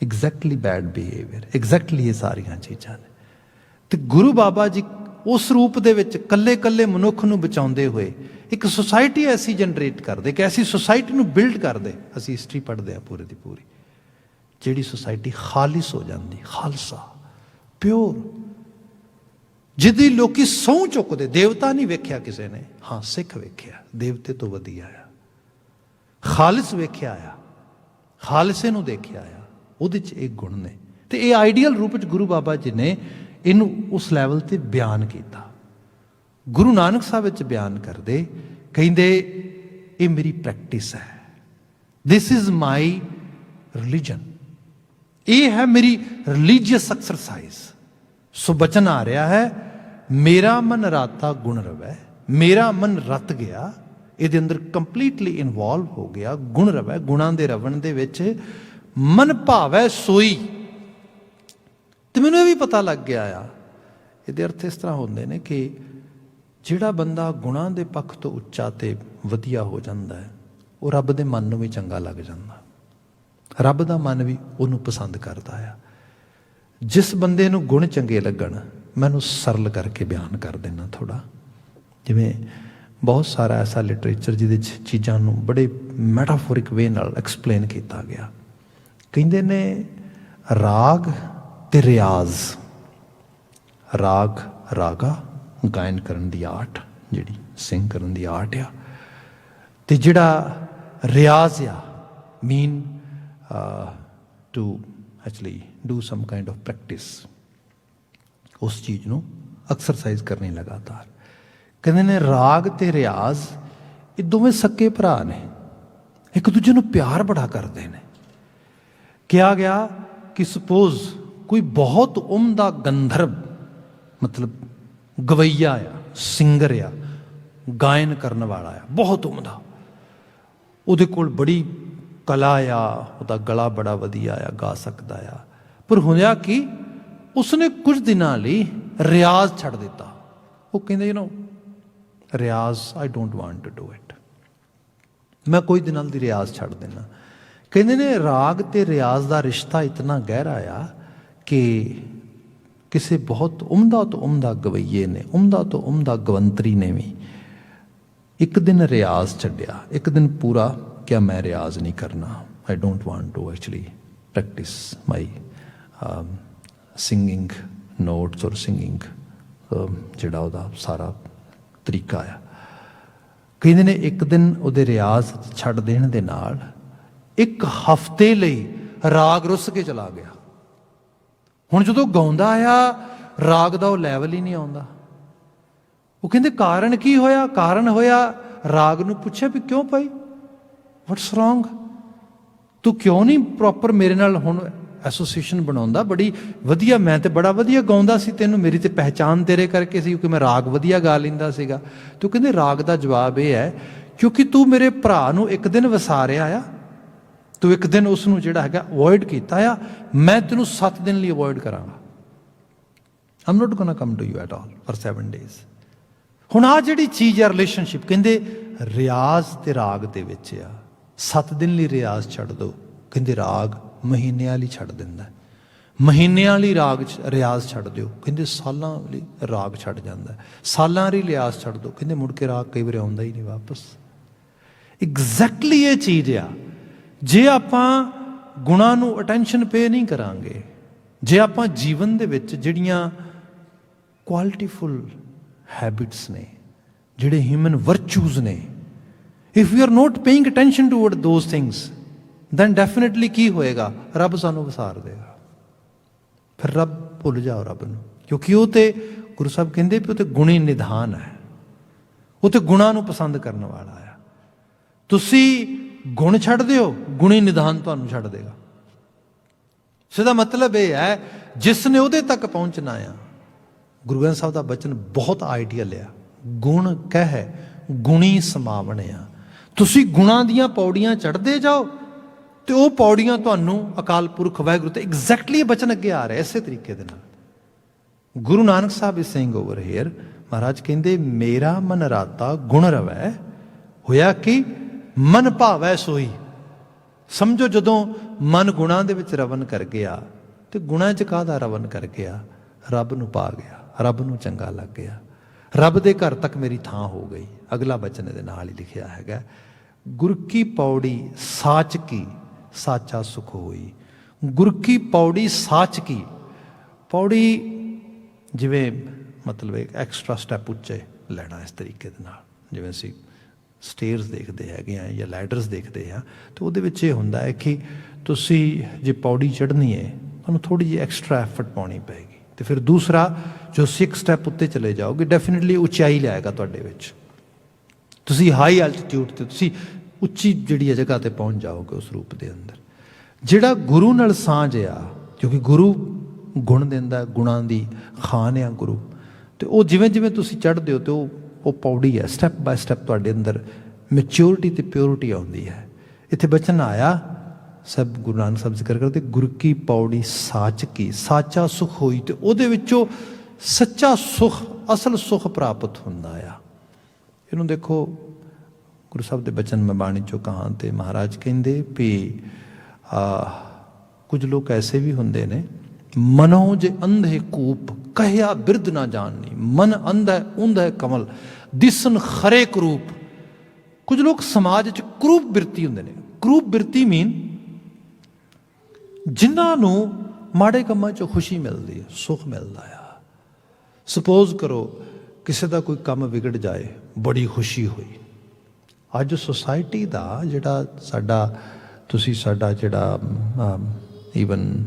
ਐਗਜ਼ੈਕਟਲੀ ਬੈਡ ਬਿਹੇਵੀਅਰ, ਐਗਜ਼ੈਕਟਲੀ ਇਹ ਸਾਰੀਆਂ ਚੀਜ਼ਾਂ ਨੇ। ਤੇ ਗੁਰੂ ਬਾਬਾ ਜੀ ਉਸ ਰੂਪ ਦੇ ਵਿੱਚ ਕੱਲੇ ਕੱਲੇ ਮਨੁੱਖ ਨੂੰ ਬਚਾਉਂਦੇ ਹੋਏ ਇੱਕ ਸੁਸਾਇਟੀ ਐਸੀ ਜਨਰੇਟ ਕਰਦੇ, ਕਿ ਐਸੀ ਸੁਸਾਇਟੀ ਨੂੰ ਬਿਲਡ ਕਰਦੇ। ਅਸੀਂ ਹਿਸਟਰੀ ਪੜ੍ਹਦੇ ਹਾਂ ਪੂਰੀ ਦੀ ਪੂਰੀ, ਜਿਹੜੀ ਸੁਸਾਇਟੀ ਖਾਲਿਸ ਹੋ ਜਾਂਦੀ, ਖਾਲਸਾ, ਪਿਓਰ, ਜਿਹਦੀ ਲੋਕੀ ਸਹੁੰ ਚੁੱਕਦੇ। ਦੇਵਤਾ ਨਹੀਂ ਵੇਖਿਆ ਕਿਸੇ ਨੇ, ਹਾਂ ਸਿੱਖ ਵੇਖਿਆ, ਦੇਵਤੇ ਤੋਂ ਵਧੀਆ ਆ। ਖਾਲਿਸ ਵੇਖਿਆ ਆ, ਖਾਲਸੇ ਨੂੰ ਦੇਖਿਆ ਆ, ਉਹਦੇ 'ਚ ਇਹ ਗੁਣ ਨੇ। ਤੇ ਇਹ ਆਈਡੀਅਲ ਰੂਪ 'ਚ ਗੁਰੂ ਬਾਬਾ ਜੀ ਨੇ ਇਹਨੂੰ ਉਸ ਲੈਵਲ ਤੇ ਬਿਆਨ ਕੀਤਾ। ਗੁਰੂ ਨਾਨਕ ਸਾਹਿਬ ਵਿੱਚ ਬਿਆਨ ਕਰਦੇ, ਕਹਿੰਦੇ ਇਹ ਮੇਰੀ ਪ੍ਰੈਕਟਿਸ ਹੈ, ਦਿਸ ਇਜ਼ ਮਾਈ ਰਿਲੀਜਨ, ਇਹ ਹੈ ਮੇਰੀ ਰਿਲੀਜੀਅਸ ਐਕਸਰਸਾਈਜ਼। ਸੋ ਬਚਨ ਆ ਰਿਹਾ ਹੈ, ਮੇਰਾ ਮਨ ਰਾਤਾ ਗੁਣ ਰਵੈ, ਮੇਰਾ ਮਨ ਰਤ ਗਿਆ, ਇਹਦੇ ਅੰਦਰ ਕੰਪਲੀਟਲੀ ਇਨਵੋਲਵ ਹੋ ਗਿਆ। ਗੁਣ ਰਵੈ, ਗੁਣਾਂ ਦੇ ਰਵਣ ਦੇ ਵਿੱਚ ਮਨ ਭਾਵੈ ਸੋਈ। ਤੇ ਮੈਨੂੰ ਇਹ ਵੀ ਪਤਾ ਲੱਗ ਗਿਆ ਆ, ਇਹਦੇ ਅਰਥ ਇਸ ਤਰ੍ਹਾਂ ਹੁੰਦੇ ਨੇ ਕਿ ਜਿਹੜਾ ਬੰਦਾ ਗੁਣਾਂ ਦੇ ਪੱਖ ਤੋਂ ਉੱਚਾ ਤੇ ਵਧੀਆ ਹੋ ਜਾਂਦਾ ਹੈ, ਉਹ ਰੱਬ ਦੇ ਮਨ ਨੂੰ ਵੀ ਚੰਗਾ ਲੱਗ ਜਾਂਦਾ, ਰੱਬ ਦਾ ਮਨ ਵੀ ਉਹਨੂੰ ਪਸੰਦ ਕਰਦਾ ਆ। ਜਿਸ ਬੰਦੇ ਨੂੰ ਗੁਣ ਚੰਗੇ ਲੱਗਣ, ਮੈਂ ਉਹਨੂੰ ਸਰਲ ਕਰਕੇ ਬਿਆਨ ਕਰ ਦੇਣਾ ਥੋੜ੍ਹਾ। ਜਿਵੇਂ ਬਹੁਤ ਸਾਰਾ ਐਸਾ ਲਿਟਰੇਚਰ ਜਿਹਦੇ 'ਚ ਚੀਜ਼ਾਂ ਨੂੰ ਬੜੇ ਮੈਟਾਫੋਰਿਕ ਵੇ ਨਾਲ ਐਕਸਪਲੇਨ ਕੀਤਾ ਗਿਆ। ਕਹਿੰਦੇ ਨੇ ਰਾਗ ਤੇ ਰਿਆਜ਼, ਰਾਗ ਰਾਗਾ ਗਾਇਨ ਕਰਨ ਦੀ ਆਰਟ, ਜਿਹੜੀ ਸਿੰਗ ਕਰਨ ਦੀ ਆਰਟ ਆ, ਤੇ ਜਿਹੜਾ ਰਿਆਜ਼ ਆ mean to actually do some kind of practice, ਉਸ ਚੀਜ਼ ਨੂੰ ਐਕਸਰਸਾਈਜ਼ ਕਰਨੀ ਲਗਾਤਾਰ। ਕਹਿੰਦੇ ਨੇ ਰਾਗ ਤੇ ਰਿਆਜ਼ ਇਹ ਦੋਵੇਂ ਸਕੇ ਭਰਾ ਨੇ, ਇੱਕ ਦੂਜੇ ਨੂੰ ਪਿਆਰ ਬੜਾ ਕਰਦੇ ਨੇ। ਕਿਹਾ ਗਿਆ ਕਿ ਸਪੋਜ਼ ਕੋਈ ਬਹੁਤ ਉਮਦਾ ਗੰਧਰਵ, ਮਤਲਬ ਗਵਈਆ ਆ, ਸਿੰਗਰ ਆ, ਗਾਇਨ ਕਰਨ ਵਾਲਾ ਆ, ਬਹੁਤ ਉਮਦਾ, ਉਹਦੇ ਕੋਲ ਬੜੀ ਕਲਾ ਆ, ਉਹਦਾ ਗਲਾ ਬੜਾ ਵਧੀਆ ਆ, ਗਾ ਸਕਦਾ ਆ। ਪਰ ਹੋਇਆ ਕਿ ਉਸਨੇ ਕੁਝ ਦਿਨਾਂ ਲਈ ਰਿਆਜ਼ ਛੱਡ ਦਿੱਤਾ। ਉਹ ਕਹਿੰਦੇ Riyaz I don't want to do it, ਮੈਂ ਕੋਈ ਦਿਨਾਂ ਦੀ ਰਿਆਜ਼ ਛੱਡ ਦੇਣਾ। ਕਹਿੰਦੇ ਨੇ ਰਾਗ ਤੇ ਰਿਆਜ਼ ਦਾ ਰਿਸ਼ਤਾ ਇਤਨਾ ਗਹਿਰਾ ਆ ਕਿ ਕਿਸੇ ਬਹੁਤ ਉਮਦਾ ਤੋਂ ਉਮਦਾ ਗਵਈਏ ਨੇ, ਉਮਦਾ ਤੋਂ ਉਮਦਾ ਗਵੰਤਰੀ ਨੇ ਵੀ ਇੱਕ ਦਿਨ ਰਿਆਜ਼ ਛੱਡਿਆ, ਇੱਕ ਦਿਨ ਪੂਰਾ ਕਿਹਾ ਮੈਂ ਰਿਆਜ਼ ਨਹੀਂ ਕਰਨਾ, I don't want to actually practice my singing notes ਔਰ ਸਿੰਗਿੰਗ, ਜਿਹੜਾ ਉਹਦਾ ਸਾਰਾ ਤਰੀਕਾ ਆ। ਕਹਿੰਦੇ ਨੇ ਇੱਕ ਦਿਨ ਉਹਦੇ ਰਿਆਜ਼ ਛੱਡ ਦੇਣ ਦੇ ਨਾਲ ਇੱਕ ਹਫ਼ਤੇ ਲਈ ਰਾਗ ਰੁੱਸ ਕੇ ਚਲਾ ਗਿਆ। ਹੁਣ ਜਦੋਂ ਗਾਉਂਦਾ ਆ, ਰਾਗ ਦਾ ਉਹ ਲੈਵਲ ਹੀ ਨਹੀਂ ਆਉਂਦਾ। ਉਹ ਕਹਿੰਦੇ ਕਾਰਨ ਕੀ ਹੋਇਆ? ਕਾਰਨ ਹੋਇਆ, ਰਾਗ ਨੂੰ ਪੁੱਛਿਆ ਵੀ ਕਿਉਂ ਭਾਈ, ਵਾਟਸ ਰੋਂਗ, ਤੂੰ ਕਿਉਂ ਨਹੀਂ ਪ੍ਰੋਪਰ ਮੇਰੇ ਨਾਲ ਹੁਣ ਐਸੋਸੀਏਸ਼ਨ ਬਣਾਉਂਦਾ? ਬੜੀ ਵਧੀਆ, ਮੈਂ ਤੇ ਬੜਾ ਵਧੀਆ ਗਾਉਂਦਾ ਸੀ, ਤੈਨੂੰ ਮੇਰੀ ਤੇ ਪਹਿਚਾਨ ਤੇਰੇ ਕਰਕੇ ਸੀ ਕਿਉਂਕਿ ਮੈਂ ਰਾਗ ਵਧੀਆ ਗਾ ਲੈਂਦਾ ਸੀਗਾ। ਤੂੰ ਕਹਿੰਦੇ ਰਾਗ ਦਾ ਜਵਾਬ ਇਹ ਹੈ ਕਿਉਂਕਿ ਤੂੰ ਮੇਰੇ ਭਰਾ ਨੂੰ ਇੱਕ ਦਿਨ ਵਸਾਰਿਆ ਆ, ਤੂੰ ਇੱਕ ਦਿਨ ਉਸ ਨੂੰ ਜਿਹੜਾ ਹੈਗਾ ਅਵੋਇਡ ਕੀਤਾ ਆ, ਮੈਂ ਤੈਨੂੰ 7 ਦਿਨ ਲਈ ਅਵੋਇਡ ਕਰਾਂਗਾ। I'm not gonna come to you at all for 7 days। ਹੁਣ ਆਹ ਜਿਹੜੀ ਚੀਜ਼ ਆ ਰਿਲੇਸ਼ਨਸ਼ਿਪ, ਕਹਿੰਦੇ ਰਿਆਜ਼ ਤੇ ਰਾਗ ਦੇ ਵਿੱਚ ਆ। 7 ਦਿਨ ਲਈ ਰਿਆਜ਼ ਛੱਡ ਦੋ, ਕਹਿੰਦੇ ਰਾਗ ਮਹੀਨਿਆਂ ਲਈ ਛੱਡ ਦਿੰਦਾ, ਮਹੀਨਿਆਂ ਲਈ ਰਿਆਜ਼ ਛੱਡ ਦਿਓ, ਕਹਿੰਦੇ ਸਾਲਾਂ ਲਈ ਰਾਗ ਛੱਡ ਜਾਂਦਾ, ਸਾਲਾਂ ਲਈ ਰਿਆਜ਼ ਛੱਡ ਦਿਓ, ਕਹਿੰਦੇ ਮੁੜ ਕੇ ਰਾਗ ਕਈ ਵਾਰ ਆਉਂਦਾ ਹੀ ਨਹੀਂ ਵਾਪਸ। ਐਗਜ਼ੈਕਟਲੀ ਇਹ ਚੀਜ਼ ਆ। ਜੇ ਆਪਾਂ ਗੁਣਾਂ ਨੂੰ ਅਟੈਂਸ਼ਨ ਪੇ ਨਹੀਂ ਕਰਾਂਗੇ, ਜੇ ਆਪਾਂ ਜੀਵਨ ਦੇ ਵਿੱਚ ਜਿਹੜੀਆਂ ਕੁਆਲਿਟੀਫੁਲ ਹੈਬਿਟਸ ਨੇ, ਜਿਹੜੇ ਹਿਊਮਨ ਵਰਚੂਜ਼ ਨੇ, if you are not paying attention toward those things, then definitely ਕੀ ਹੋਏਗਾ? ਰੱਬ ਸਾਨੂੰ ਵਿਸਾਰ ਦੇਗਾ। ਫਿਰ ਰੱਬ ਭੁੱਲ ਜਾਓ ਰੱਬ ਨੂੰ। ਕਿਉਂਕਿ ਉਹ ਤੇ ਗੁਰੂ ਸਾਹਿਬ ਕਹਿੰਦੇ ਵੀ ਉਹ ਤੇ ਗੁਣੀ ਨਿਧਾਨ ਹੈ, ਉਹ ਤੇ ਗੁਣਾਂ ਨੂੰ ਪਸੰਦ ਕਰਨ ਵਾਲਾ ਆ। ਤੁਸੀਂ ਗੁਣ ਛੱਡ ਦਿਓ, ਗੁਣੀ ਨਿਧਾਨ ਤੁਹਾਨੂੰ ਛੱਡ ਦੇਗਾ। ਸਿੱਧਾ ਮਤਲਬ ਇਹ ਹੈ, ਜਿਸ ਨੇ ਉਹਦੇ ਤੱਕ ਪਹੁੰਚਣਾ ਆ। ਗੁਰੂ ਗ੍ਰੰਥ ਸਾਹਿਬ ਦਾ ਬਚਨ ਬਹੁਤ ਆਈਡੀਅਲ ਆ, ਗੁਣ ਕਹਿ ਗੁਣੀ ਸਮਾਵਣਿਆ। ਤੁਸੀਂ ਗੁਣਾਂ ਦੀਆਂ ਪੌੜੀਆਂ ਚੜ੍ਹਦੇ ਜਾਓ ਤੇ ਉਹ ਪੌੜੀਆਂ ਤੁਹਾਨੂੰ ਅਕਾਲ ਪੁਰਖ ਵਾਹਿਗੁਰੂ ਤੇ ਐਗਜ਼ੈਕਟਲੀ ਇਹ ਬਚਨ ਅੱਗੇ ਆ ਰਿਹਾ ਇਸੇ ਤਰੀਕੇ ਦੇ ਨਾਲ। Guru Nanak Sahib is saying over here, ਮਹਾਰਾਜ ਕਹਿੰਦੇ ਮੇਰਾ ਮਨ ਰਾਤਾ ਗੁਣ ਰਵੈ, ਹੋਇਆ ਕਿ ਮਨ ਭਾਵੈ ਸੋਈ। ਸਮਝੋ ਜਦੋਂ ਮਨ ਗੁਣਾਂ ਦੇ ਵਿੱਚ ਰਵਨ ਕਰ ਗਿਆ ਤੇ ਗੁਣਾਂ 'ਚ ਕਾਹਦਾ ਰਵਨ ਕਰ ਗਿਆ? ਰੱਬ ਨੂੰ ਪਾ ਗਿਆ, ਰੱਬ ਨੂੰ ਚੰਗਾ ਲੱਗ ਗਿਆ, ਰੱਬ ਦੇ ਘਰ ਤੱਕ ਮੇਰੀ ਥਾਂ ਹੋ ਗਈ। ਅਗਲਾ ਬਚਨ ਇਹਦੇ ਨਾਲ ਹੀ ਲਿਖਿਆ ਹੈਗਾ, ਗੁਰ ਕੀ ਪੌੜੀ ਸਾਚ ਕੀ ਸਾਚਾ ਸੁਖ ਹੋਈ। ਗੁਰ ਕੀ ਪੌੜੀ ਸਾਚ ਕੀ, ਪੌੜੀ ਜਿਵੇਂ ਮਤਲਬ ਇੱਕ ਐਕਸਟਰਾ ਸਟੈਪ ਉੱਚੇ ਲੈਣਾ ਇਸ ਤਰੀਕੇ ਦੇ ਨਾਲ। ਜਿਵੇਂ ਅਸੀਂ ਸਟੇਅਰਸ ਦੇਖਦੇ ਹੈਗੇ ਆ ਜਾਂ ਲੈਡਰਸ ਦੇਖਦੇ ਆ, ਤਾਂ ਉਹਦੇ ਵਿੱਚ ਇਹ ਹੁੰਦਾ ਹੈ ਕਿ ਤੁਸੀਂ ਜੇ ਪੌੜੀ ਚੜ੍ਹਨੀ ਹੈ ਤੁਹਾਨੂੰ ਥੋੜ੍ਹੀ ਜਿਹੀ ਐਕਸਟਰਾ ਐਫਰਟ ਪਾਉਣੀ ਪਏਗੀ। ਅਤੇ ਫਿਰ ਦੂਸਰਾ ਜੋ ਸਿੱਖ ਸਟੈਪ ਉੱਤੇ ਚਲੇ ਜਾਓਗੇ, ਡੈਫੀਨੇਟਲੀ ਉਚਾਈ ਲਿਆਏਗਾ ਤੁਹਾਡੇ ਵਿੱਚ। ਤੁਸੀਂ ਹਾਈ ਐਲਟੀਟਿਊਡ 'ਤੇ, ਤੁਸੀਂ ਉੱਚੀ ਜਿਹੜੀ ਹੈ ਜਗ੍ਹਾ 'ਤੇ ਪਹੁੰਚ ਜਾਓਗੇ ਉਸ ਰੂਪ ਦੇ ਅੰਦਰ। ਜਿਹੜਾ ਗੁਰੂ ਨਾਲ ਸਾਂਝ ਆ, ਕਿਉਂਕਿ ਗੁਰੂ ਗੁਣ ਦਿੰਦਾ, ਗੁਣਾਂ ਦੀ ਖਾਨ ਆ ਗੁਰੂ, ਅਤੇ ਉਹ ਜਿਵੇਂ ਜਿਵੇਂ ਤੁਸੀਂ ਚੜ੍ਹਦੇ ਹੋ ਅਤੇ ਉਹ ਪੌੜੀ ਹੈ, ਸਟੈਪ ਬਾਏ ਸਟੈਪ ਤੁਹਾਡੇ ਅੰਦਰ ਮੈਚਿਓਰਿਟੀ ਅਤੇ ਪਿਓਰਿਟੀ ਆਉਂਦੀ ਹੈ। ਇੱਥੇ ਬਚਨ ਆਇਆ, ਸਭ ਗੁਰੂ ਨਾਨਕ ਸਾਹਿਬ ਜ਼ਿਕਰ ਕਰਦੇ, ਗੁਰ ਕੀ ਪੌੜੀ ਸਾਚ ਕੀ ਸਾਚਾ ਸੁਖ ਹੋਈ, ਅਤੇ ਉਹਦੇ ਵਿੱਚੋਂ ਸੱਚਾ ਸੁਖ, ਅਸਲ ਸੁਖ ਪ੍ਰਾਪਤ ਹੁੰਦਾ ਆ। ਇਹਨੂੰ ਦੇਖੋ, ਗੁਰੂ ਸਾਹਿਬ ਦੇ ਬਚਨ ਮੈਂ ਬਾਣੀ 'ਚੋਂ ਕਹਾਂ ਤੇ ਮਹਾਰਾਜ ਕਹਿੰਦੇ ਵੀ ਕੁਝ ਲੋਕ ਐਸੇ ਵੀ ਹੁੰਦੇ ਨੇ, ਮਨੋ ਜੇ ਅੰਧੇ ਕੂਪ ਕਹਿਆ ਬਿਰਧ ਨਾ ਜਾਣਨੀ, ਮਨ ਅੰਧਾ ਉਂਧਾ ਕਮਲ ਦਿਸਨ ਖਰੇ ਕਰੂਪ। ਕੁਝ ਲੋਕ ਸਮਾਜ 'ਚ ਕਰੂਪ ਬਿਰਤੀ ਹੁੰਦੇ ਨੇ। ਕਰੂਪ ਬਿਰਤੀ ਮੀਨ ਜਿਨ੍ਹਾਂ ਨੂੰ ਮਾੜੇ ਕੰਮਾਂ 'ਚੋਂ ਖੁਸ਼ੀ ਮਿਲਦੀ ਹੈ, ਸੁੱਖ ਮਿਲਦਾ ਆ। ਸਪੋਜ਼ ਕਰੋ ਕਿਸੇ ਦਾ ਕੋਈ ਕੰਮ ਵਿਗੜ ਜਾਏ, ਬੜੀ ਖੁਸ਼ੀ ਹੋਈ। ਅੱਜ ਸੁਸਾਇਟੀ ਦਾ ਜਿਹੜਾ ਸਾਡਾ ਜਿਹੜਾ ਈਵਨ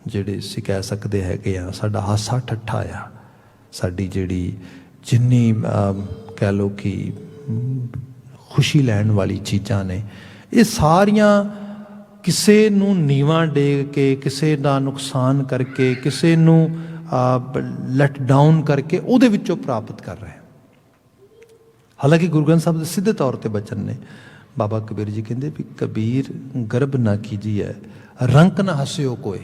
ਜਿਹੜੇ ਅਸੀਂ ਕਹਿ ਸਕਦੇ ਹੈਗੇ ਆ, ਸਾਡਾ ਹਾਸਾ ਠੱਠਾ ਆ, ਸਾਡੀ ਜਿਹੜੀ ਜਿੰਨੀ ਕਹਿ ਲਓ ਕਿ ਖੁਸ਼ੀ ਲੈਣ ਵਾਲੀ ਚੀਜ਼ਾਂ ਨੇ, ਇਹ ਸਾਰੀਆਂ ਕਿਸੇ ਨੂੰ ਨੀਵਾਂ ਡੇ ਕੇ, ਕਿਸੇ ਦਾ ਨੁਕਸਾਨ ਕਰਕੇ, ਕਿਸੇ ਨੂੰ ਲੈਟ ਡਾਊਨ ਕਰਕੇ ਉਹਦੇ ਵਿੱਚੋਂ ਪ੍ਰਾਪਤ ਕਰ ਰਹੇ। ਹਾਲਾਂਕਿ ਗੁਰੂ ਗ੍ਰੰਥ ਸਾਹਿਬ ਦੇ ਸਿੱਧੇ ਤੌਰ 'ਤੇ ਬਚਨ ਨੇ। ਬਾਬਾ ਕਬੀਰ ਜੀ ਕਹਿੰਦੇ ਵੀ ਕਬੀਰ ਗਰਬ ਨਾ ਕੀਜੀਐ ਰੰਕ ਨਾ ਹੱਸਿਓ ਕੋਏ।